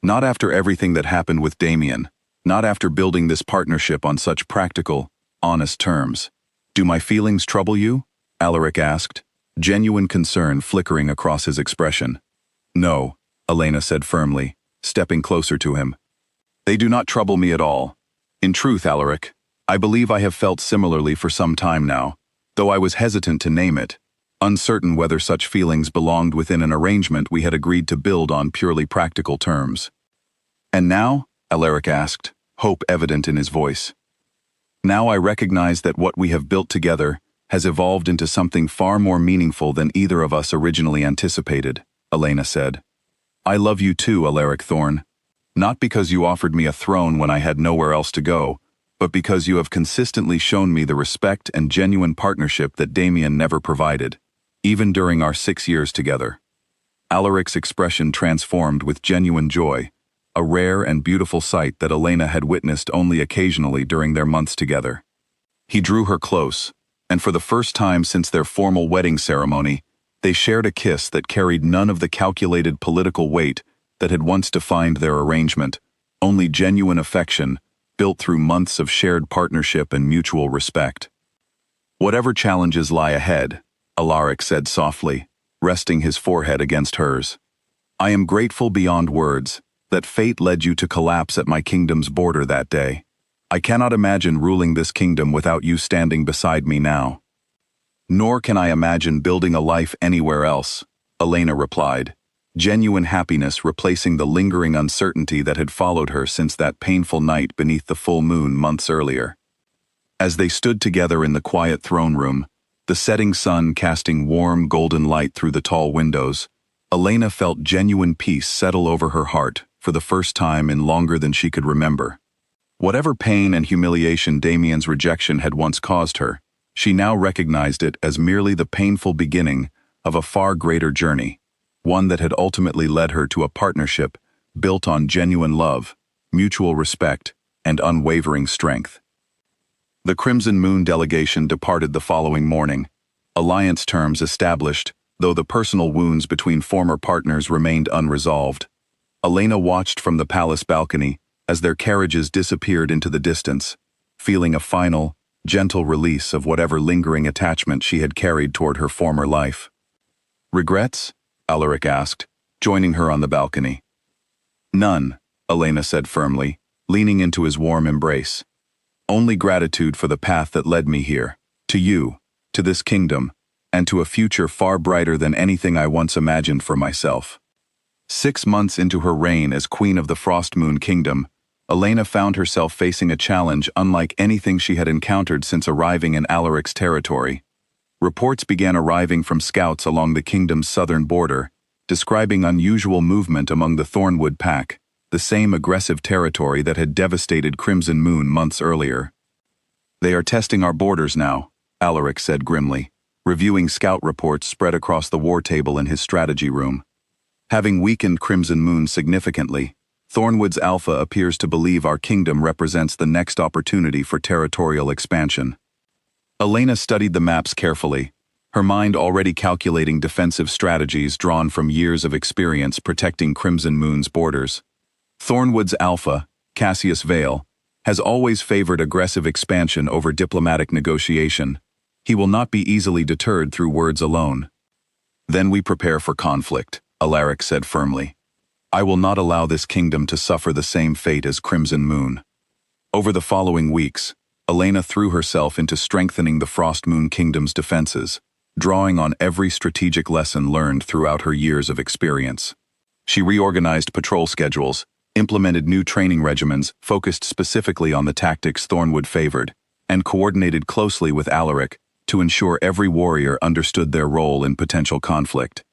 Not after everything that happened with Damien, not after building this partnership on such practical, honest terms. Do my feelings trouble you? Alaric asked, genuine concern flickering across his expression. No, Elena said firmly, stepping closer to him. They do not trouble me at all. In truth, Alaric, I believe I have felt similarly for some time now, though I was hesitant to name it, uncertain whether such feelings belonged within an arrangement we had agreed to build on purely practical terms. And now? Alaric asked, hope evident in his voice. Now I recognize that what we have built together has evolved into something far more meaningful than either of us originally anticipated, Elena said. I love you too, Alaric Thorn. Not because you offered me a throne when I had nowhere else to go, but because you have consistently shown me the respect and genuine partnership that Damien never provided, even during our 6 years together. Alaric's expression transformed with genuine joy, a rare and beautiful sight that Elena had witnessed only occasionally during their months together. He drew her close, and for the first time since their formal wedding ceremony, they shared a kiss that carried none of the calculated political weight that had once defined their arrangement, only genuine affection, built through months of shared partnership and mutual respect. Whatever challenges lie ahead, Alaric said softly, resting his forehead against hers. I am grateful beyond words that fate led you to collapse at my kingdom's border that day. I cannot imagine ruling this kingdom without you standing beside me now. Nor can I imagine building a life anywhere else, Elena replied, genuine happiness replacing the lingering uncertainty that had followed her since that painful night beneath the full moon months earlier. As they stood together in the quiet throne room, the setting sun casting warm golden light through the tall windows, Elena felt genuine peace settle over her heart for the first time in longer than she could remember. Whatever pain and humiliation Damien's rejection had once caused her, she now recognized it as merely the painful beginning of a far greater journey, one that had ultimately led her to a partnership built on genuine love, mutual respect, and unwavering strength. The Crimson Moon delegation departed the following morning, alliance terms established, though the personal wounds between former partners remained unresolved. Elena watched from the palace balcony as their carriages disappeared into the distance, feeling a final, gentle release of whatever lingering attachment she had carried toward her former life. Regrets? Alaric asked, joining her on the balcony. None, Elena said firmly, leaning into his warm embrace. Only gratitude for the path that led me here, to you, to this kingdom, and to a future far brighter than anything I once imagined for myself. 6 months into her reign as Queen of the Frost Moon Kingdom, Elena found herself facing a challenge unlike anything she had encountered since arriving in Alaric's territory. Reports began arriving from scouts along the kingdom's southern border, describing unusual movement among the Thornwood Pack, the same aggressive territory that had devastated Crimson Moon months earlier. They are testing our borders now, Alaric said grimly, reviewing scout reports spread across the war table in his strategy room. Having weakened Crimson Moon significantly, Thornwood's Alpha appears to believe our kingdom represents the next opportunity for territorial expansion. Elena studied the maps carefully, her mind already calculating defensive strategies drawn from years of experience protecting Crimson Moon's borders. Thornwood's Alpha, Cassius Vale, has always favored aggressive expansion over diplomatic negotiation. He will not be easily deterred through words alone. Then we prepare for conflict, Alaric said firmly. I will not allow this kingdom to suffer the same fate as Crimson Moon. Over the following weeks, Elena threw herself into strengthening the Frost Moon Kingdom's defenses, drawing on every strategic lesson learned throughout her years of experience. She reorganized patrol schedules, implemented new training regimens focused specifically on the tactics Thornwood favored, and coordinated closely with Alaric to ensure every warrior understood their role in potential conflict.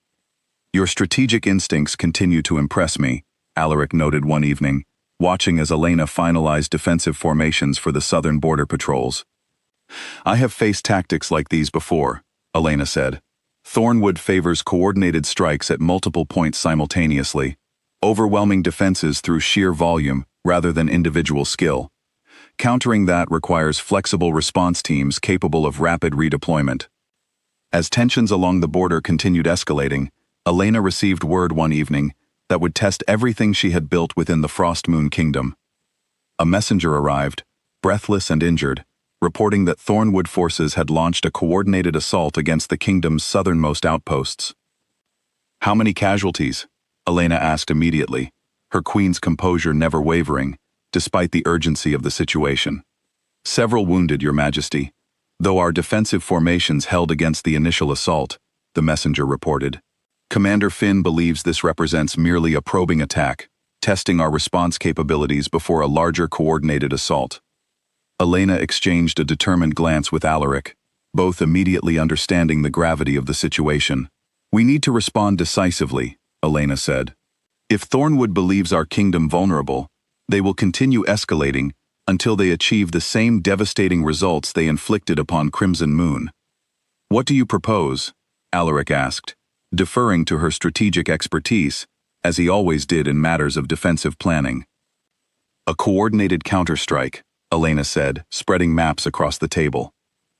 Your strategic instincts continue to impress me, Alaric noted one evening, watching as Elena finalized defensive formations for the southern border patrols. I have faced tactics like these before, Elena said. Thornwood favors coordinated strikes at multiple points simultaneously, overwhelming defenses through sheer volume rather than individual skill. Countering that requires flexible response teams capable of rapid redeployment. As tensions along the border continued escalating, Elena received word one evening that would test everything she had built within the Frost Moon Kingdom. A messenger arrived, breathless and injured, reporting that Thornwood forces had launched a coordinated assault against the kingdom's southernmost outposts. How many casualties? Elena asked immediately, her queen's composure never wavering, despite the urgency of the situation. Several wounded, Your Majesty, though our defensive formations held against the initial assault, the messenger reported. Commander Finn believes this represents merely a probing attack, testing our response capabilities before a larger coordinated assault. Elena exchanged a determined glance with Alaric, both immediately understanding the gravity of the situation. We need to respond decisively, Elena said. If Thornwood believes our kingdom vulnerable, they will continue escalating until they achieve the same devastating results they inflicted upon Crimson Moon. What do you propose? Alaric asked, deferring to her strategic expertise, as he always did in matters of defensive planning. A coordinated counterstrike, Elena said, spreading maps across the table.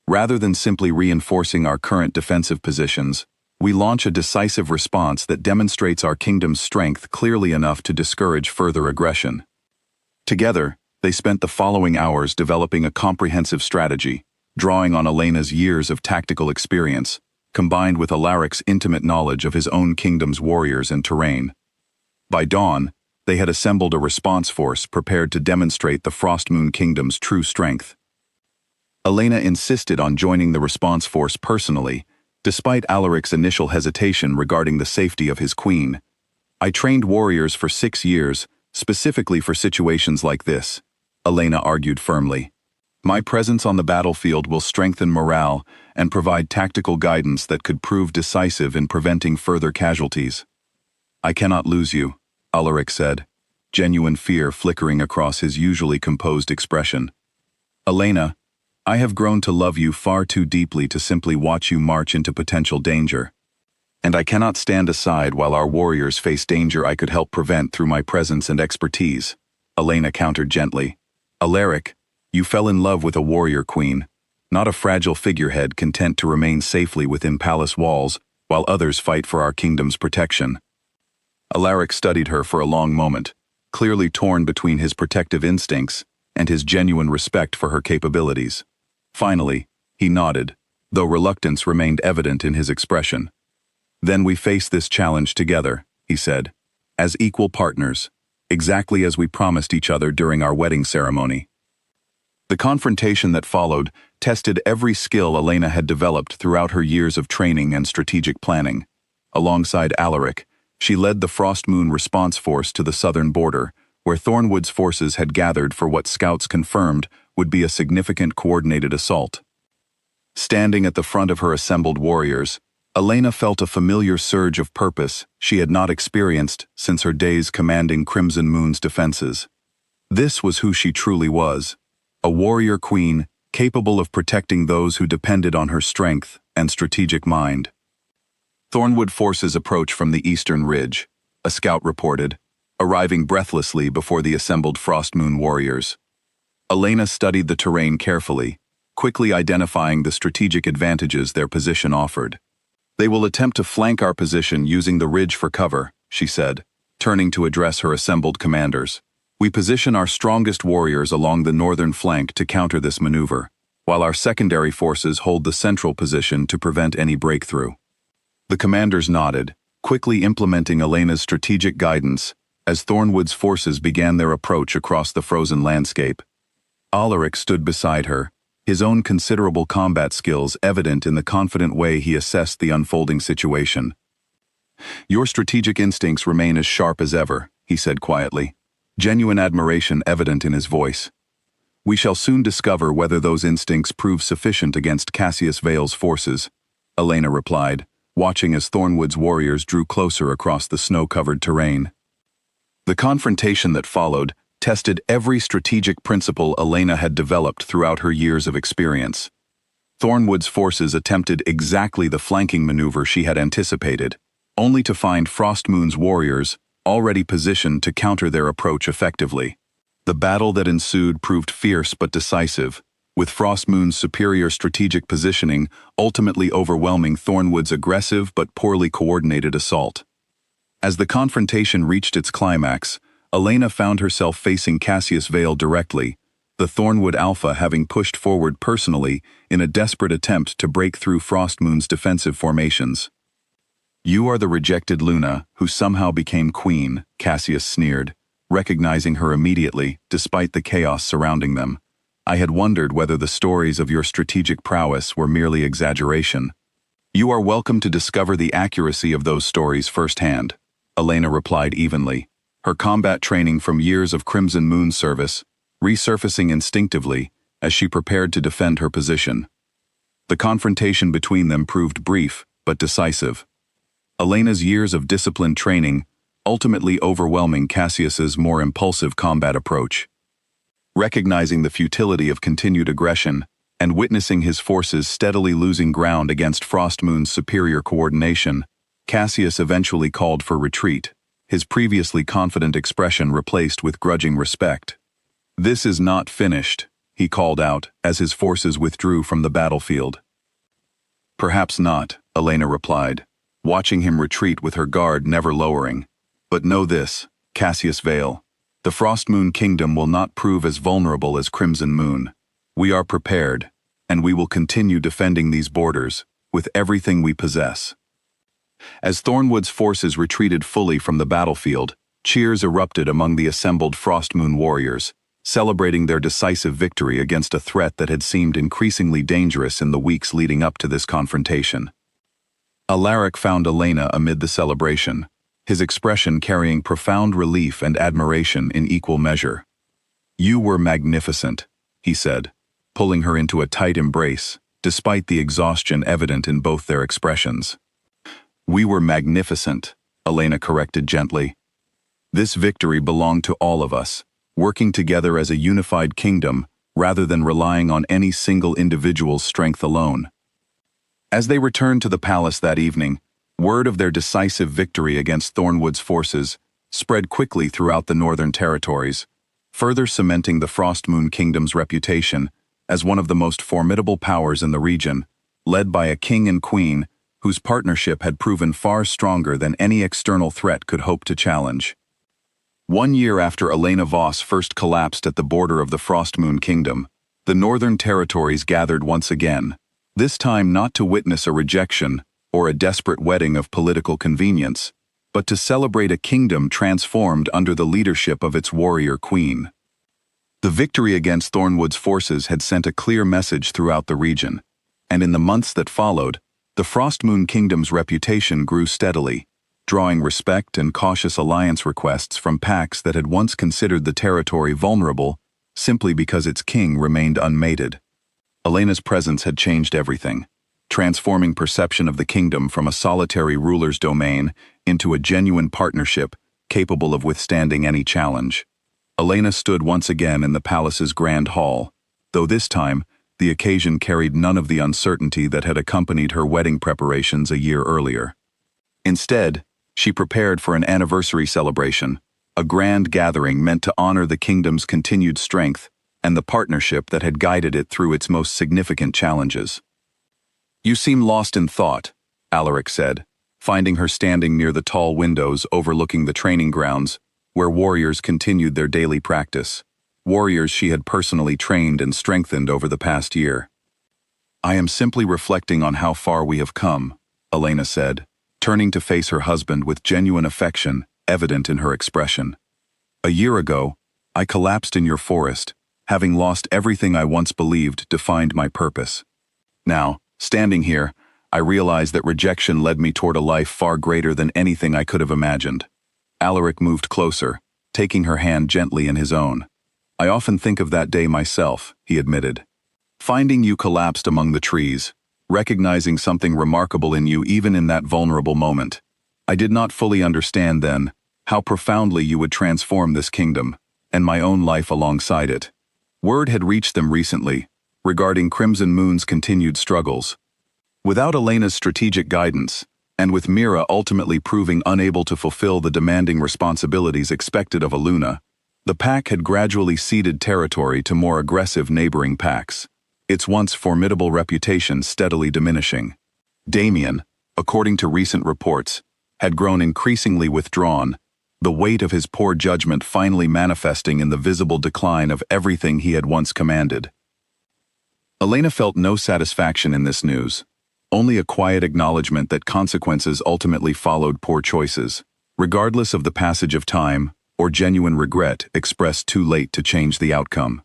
Rather than simply reinforcing our current defensive positions, we launch a decisive response that demonstrates our kingdom's strength clearly enough to discourage further aggression. Together, they spent the following hours developing a comprehensive strategy, drawing on Elena's years of tactical experience, combined with Alaric's intimate knowledge of his own kingdom's warriors and terrain. By dawn, they had assembled a response force prepared to demonstrate the Frostmoon Kingdom's true strength. Elena insisted on joining the response force personally, despite Alaric's initial hesitation regarding the safety of his queen. I trained warriors for 6 years, specifically for situations like this, Elena argued firmly. My presence on the battlefield will strengthen morale and provide tactical guidance that could prove decisive in preventing further casualties. I cannot lose you, Alaric said, genuine fear flickering across his usually composed expression. Elena, I have grown to love you far too deeply to simply watch you march into potential danger. And I cannot stand aside while our warriors face danger I could help prevent through my presence and expertise, Elena countered gently. Alaric, you fell in love with a warrior queen, not a fragile figurehead content to remain safely within palace walls while others fight for our kingdom's protection. Alaric studied her for a long moment, clearly torn between his protective instincts and his genuine respect for her capabilities. Finally, he nodded, though reluctance remained evident in his expression. Then we face this challenge together, he said, as equal partners, exactly as we promised each other during our wedding ceremony. The confrontation that followed tested every skill Elena had developed throughout her years of training and strategic planning. Alongside Alaric, she led the Frostmoon response force to the southern border, where Thornwood's forces had gathered for what scouts confirmed would be a significant coordinated assault. Standing at the front of her assembled warriors, Elena felt a familiar surge of purpose she had not experienced since her days commanding Crimson Moon's defenses. This was who she truly was, a warrior queen capable of protecting those who depended on her strength and strategic mind. Thornwood forces approach from the eastern ridge, a scout reported, arriving breathlessly before the assembled Frostmoon warriors. Elena studied the terrain carefully, quickly identifying the strategic advantages their position offered. They will attempt to flank our position using the ridge for cover, she said, turning to address her assembled commanders. We position our strongest warriors along the northern flank to counter this maneuver, while our secondary forces hold the central position to prevent any breakthrough. The commanders nodded, quickly implementing Elena's strategic guidance as Thornwood's forces began their approach across the frozen landscape. Alaric stood beside her, his own considerable combat skills evident in the confident way he assessed the unfolding situation. Your strategic instincts remain as sharp as ever, he said quietly, genuine admiration evident in his voice. We shall soon discover whether those instincts prove sufficient against Cassius Vale's forces, Elena replied, watching as Thornwood's warriors drew closer across the snow-covered terrain. The confrontation that followed tested every strategic principle Elena had developed throughout her years of experience. Thornwood's forces attempted exactly the flanking maneuver she had anticipated, only to find Frostmoon's warriors already positioned to counter their approach effectively. The battle that ensued proved fierce but decisive, with Frostmoon's superior strategic positioning ultimately overwhelming Thornwood's aggressive but poorly coordinated assault. As the confrontation reached its climax, Elena found herself facing Cassius Vale directly, the Thornwood Alpha having pushed forward personally in a desperate attempt to break through Frostmoon's defensive formations. You are the rejected Luna who somehow became queen, Cassius sneered, recognizing her immediately despite the chaos surrounding them. I had wondered whether the stories of your strategic prowess were merely exaggeration. You are welcome to discover the accuracy of those stories firsthand, Elena replied evenly, her combat training from years of Crimson Moon service resurfacing instinctively as she prepared to defend her position. The confrontation between them proved brief but decisive. Elena's years of disciplined training ultimately overwhelming Cassius's more impulsive combat approach. Recognizing the futility of continued aggression and witnessing his forces steadily losing ground against Frostmoon's superior coordination, Cassius eventually called for retreat, his previously confident expression replaced with grudging respect. "This is not finished," he called out as his forces withdrew from the battlefield. "Perhaps not," Elena replied, watching him retreat with her guard never lowering. "But know this, Cassius Vale, the Frostmoon Kingdom will not prove as vulnerable as Crimson Moon. We are prepared, and we will continue defending these borders with everything we possess." As Thornwood's forces retreated fully from the battlefield, cheers erupted among the assembled Frostmoon warriors, celebrating their decisive victory against a threat that had seemed increasingly dangerous in the weeks leading up to this confrontation. Alaric found Elena amid the celebration, his expression carrying profound relief and admiration in equal measure. "You were magnificent," he said, pulling her into a tight embrace, despite the exhaustion evident in both their expressions. "We were magnificent," Elena corrected gently. "This victory belonged to all of us, working together as a unified kingdom rather than relying on any single individual's strength alone." As they returned to the palace that evening, word of their decisive victory against Thornwood's forces spread quickly throughout the northern territories, further cementing the Frostmoon Kingdom's reputation as one of the most formidable powers in the region, led by a king and queen whose partnership had proven far stronger than any external threat could hope to challenge. 1 year after Elena Voss first collapsed at the border of the Frostmoon Kingdom, the northern territories gathered once again, this time not to witness a rejection or a desperate wedding of political convenience, but to celebrate a kingdom transformed under the leadership of its warrior queen. The victory against Thornwood's forces had sent a clear message throughout the region, and in the months that followed, the Frostmoon Kingdom's reputation grew steadily, drawing respect and cautious alliance requests from pacts that had once considered the territory vulnerable simply because its king remained unmated. Elena's presence had changed everything, transforming perception of the kingdom from a solitary ruler's domain into a genuine partnership capable of withstanding any challenge. Elena stood once again in the palace's grand hall, though this time the occasion carried none of the uncertainty that had accompanied her wedding preparations a year earlier. Instead, she prepared for an anniversary celebration, a grand gathering meant to honor the kingdom's continued strength and the partnership that had guided it through its most significant challenges. "You seem lost in thought," Alaric said, finding her standing near the tall windows overlooking the training grounds, where warriors continued their daily practice, warriors she had personally trained and strengthened over the past year. "I am simply reflecting on how far we have come," Elena said, turning to face her husband with genuine affection evident in her expression. "A year ago, I collapsed in your forest, having lost everything I once believed defined my purpose. Now, standing here, I realize that rejection led me toward a life far greater than anything I could have imagined." Alaric moved closer, taking her hand gently in his own. "I often think of that day myself," he admitted. "Finding you collapsed among the trees, recognizing something remarkable in you even in that vulnerable moment. I did not fully understand then how profoundly you would transform this kingdom, and my own life alongside it." Word had reached them recently, regarding Crimson Moon's continued struggles. Without Elena's strategic guidance, and with Mira ultimately proving unable to fulfill the demanding responsibilities expected of a Luna, the pack had gradually ceded territory to more aggressive neighboring packs, its once formidable reputation steadily diminishing. Damien, according to recent reports, had grown increasingly withdrawn, the weight of his poor judgment finally manifesting in the visible decline of everything he had once commanded. Elena felt no satisfaction in this news, only a quiet acknowledgement that consequences ultimately followed poor choices, regardless of the passage of time or genuine regret expressed too late to change the outcome.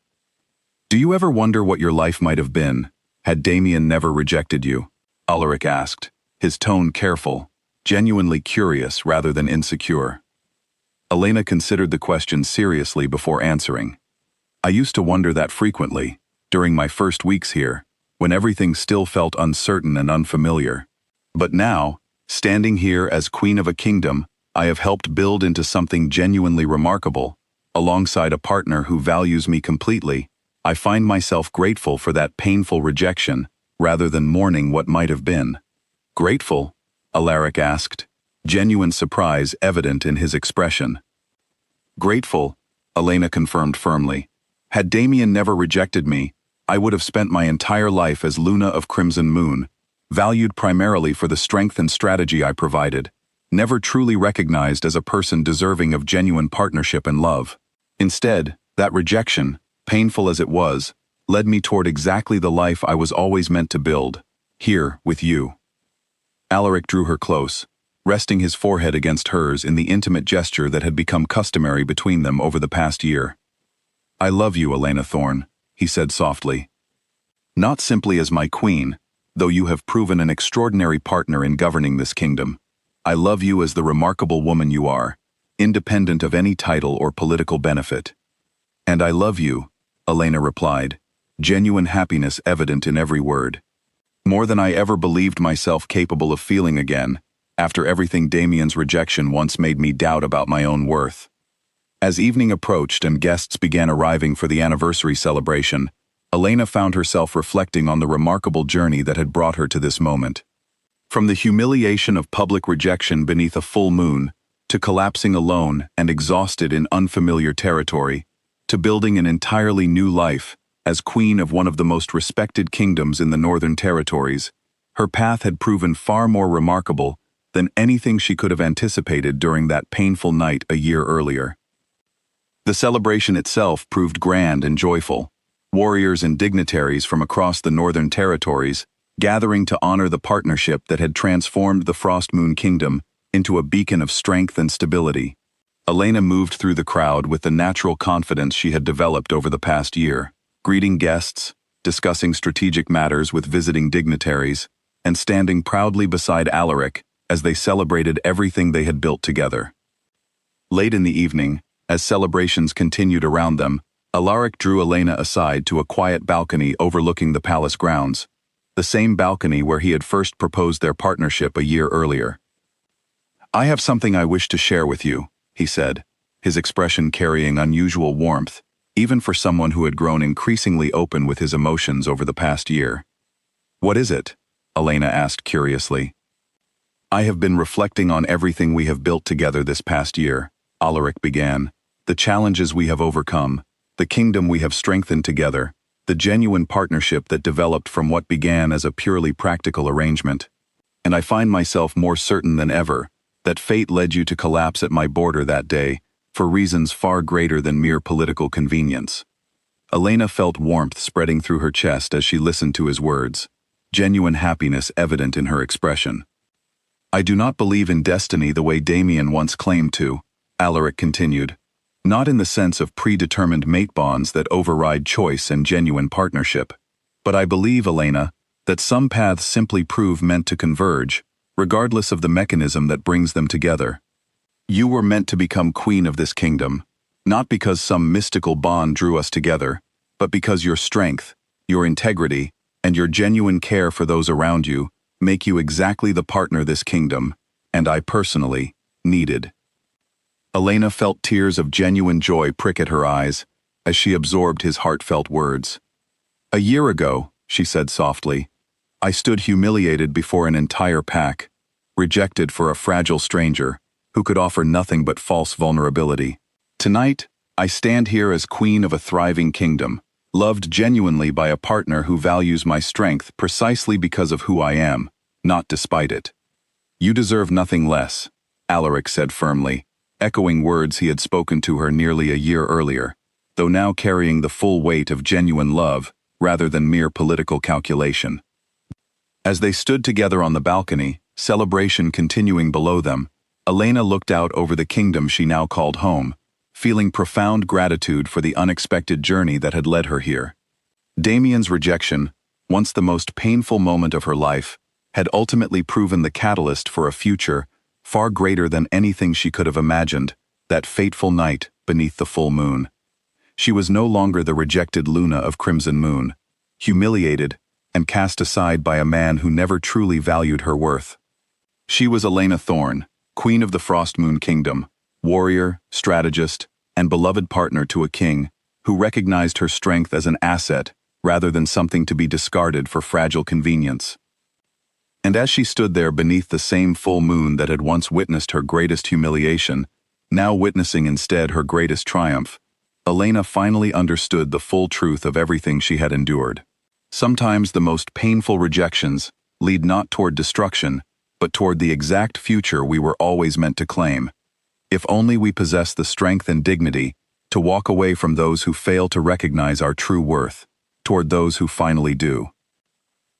"Do you ever wonder what your life might have been, had Damien never rejected you?" Alaric asked, his tone careful, genuinely curious rather than insecure. Elena considered the question seriously before answering. "I used to wonder that frequently, during my first weeks here, when everything still felt uncertain and unfamiliar. But now, Standing here as queen of a kingdom, I have helped build into something genuinely remarkable. Alongside a partner who values me completely, I find myself grateful for that painful rejection, rather than mourning what might have been. Grateful? Alaric asked, genuine surprise evident in his expression. Grateful, Elena confirmed firmly. Had Damien never rejected me, I would have spent my entire life as Luna of Crimson Moon, valued primarily for the strength and strategy I provided, never truly recognized as a person deserving of genuine partnership and love. Instead, that rejection, painful as it was, led me toward exactly the life I was always meant to build, here with you. Alaric drew her close, resting his forehead against hers in the intimate gesture that had become customary between them over the past year. I love you, Elena Thorne, he said softly. Not simply as my queen, though you have proven an extraordinary partner in governing this kingdom. I love you as the remarkable woman you are, independent of any title or political benefit. And I love you, Elena replied, genuine happiness evident in every word. More than I ever believed myself capable of feeling again, after everything Damien's rejection once made me doubt about my own worth. As evening approached and guests began arriving for the anniversary celebration, Elena found herself reflecting on the remarkable journey that had brought her to this moment. From the humiliation of public rejection beneath a full moon, to collapsing alone and exhausted in unfamiliar territory, to building an entirely new life as queen of one of the most respected kingdoms in the Northern Territories, her path had proven far more remarkable than anything she could have anticipated during that painful night a year earlier. The celebration itself proved grand and joyful. Warriors and dignitaries from across the Northern Territories gathering to honor the partnership that had transformed the Frostmoon Kingdom into a beacon of strength and stability. Elena moved through the crowd with the natural confidence she had developed over the past year, greeting guests, discussing strategic matters with visiting dignitaries, and standing proudly beside Alaric as they celebrated everything they had built together. Late in the evening, as celebrations continued around them, Alaric drew Elena aside to a quiet balcony overlooking the palace grounds, the same balcony where he had first proposed their partnership a year earlier. I have something I wish to share with you, he said, his expression carrying unusual warmth, even for someone who had grown increasingly open with his emotions over the past year. What is it? Elena asked curiously. I have been reflecting on everything we have built together this past year, Alaric began, the challenges we have overcome, the kingdom we have strengthened together, the genuine partnership that developed from what began as a purely practical arrangement. And I find myself more certain than ever that fate led you to collapse at my border that day, for reasons far greater than mere political convenience. Elena felt warmth spreading through her chest as she listened to his words, genuine happiness evident in her expression. I do not believe in destiny the way Damien once claimed to, Alaric continued, not in the sense of predetermined mate bonds that override choice and genuine partnership, but I believe, Elena, that some paths simply prove meant to converge, regardless of the mechanism that brings them together. You were meant to become queen of this kingdom, not because some mystical bond drew us together, but because your strength, your integrity, and your genuine care for those around you make you exactly the partner this kingdom, and I personally, needed. Elena felt tears of genuine joy prick at her eyes as she absorbed his heartfelt words. A year ago, she said softly, I stood humiliated before an entire pack, rejected for a fragile stranger who could offer nothing but false vulnerability. Tonight, I stand here as queen of a thriving kingdom, loved genuinely by a partner who values my strength precisely because of who I am, not despite it. You deserve nothing less, Alaric said firmly, echoing words he had spoken to her nearly a year earlier, though now carrying the full weight of genuine love rather than mere political calculation. As they stood together on the balcony, celebration continuing below them, Elena looked out over the kingdom she now called home, feeling profound gratitude for the unexpected journey that had led her here. Damien's rejection, once the most painful moment of her life, had ultimately proven the catalyst for a future far greater than anything she could have imagined, that fateful night beneath the full moon. She was no longer the rejected Luna of Crimson Moon, humiliated and cast aside by a man who never truly valued her worth. She was Elena Thorne, Queen of the Frost Moon Kingdom, warrior, strategist, and beloved partner to a king who recognized her strength as an asset rather than something to be discarded for fragile convenience. And as she stood there beneath the same full moon that had once witnessed her greatest humiliation, now witnessing instead her greatest triumph, Elena finally understood the full truth of everything she had endured. Sometimes the most painful rejections lead not toward destruction, but toward the exact future we were always meant to claim. If only we possess the strength and dignity to walk away from those who fail to recognize our true worth, toward those who finally do.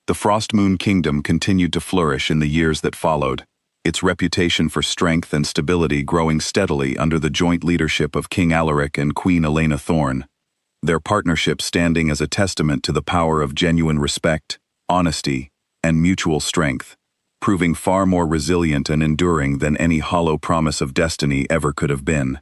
The Frost Moon Kingdom continued to flourish in the years that followed, its reputation for strength and stability growing steadily under the joint leadership of King Alaric and Queen Elena Thorne, their partnership standing as a testament to the power of genuine respect, honesty, and mutual strength, proving far more resilient and enduring than any hollow promise of destiny ever could have been.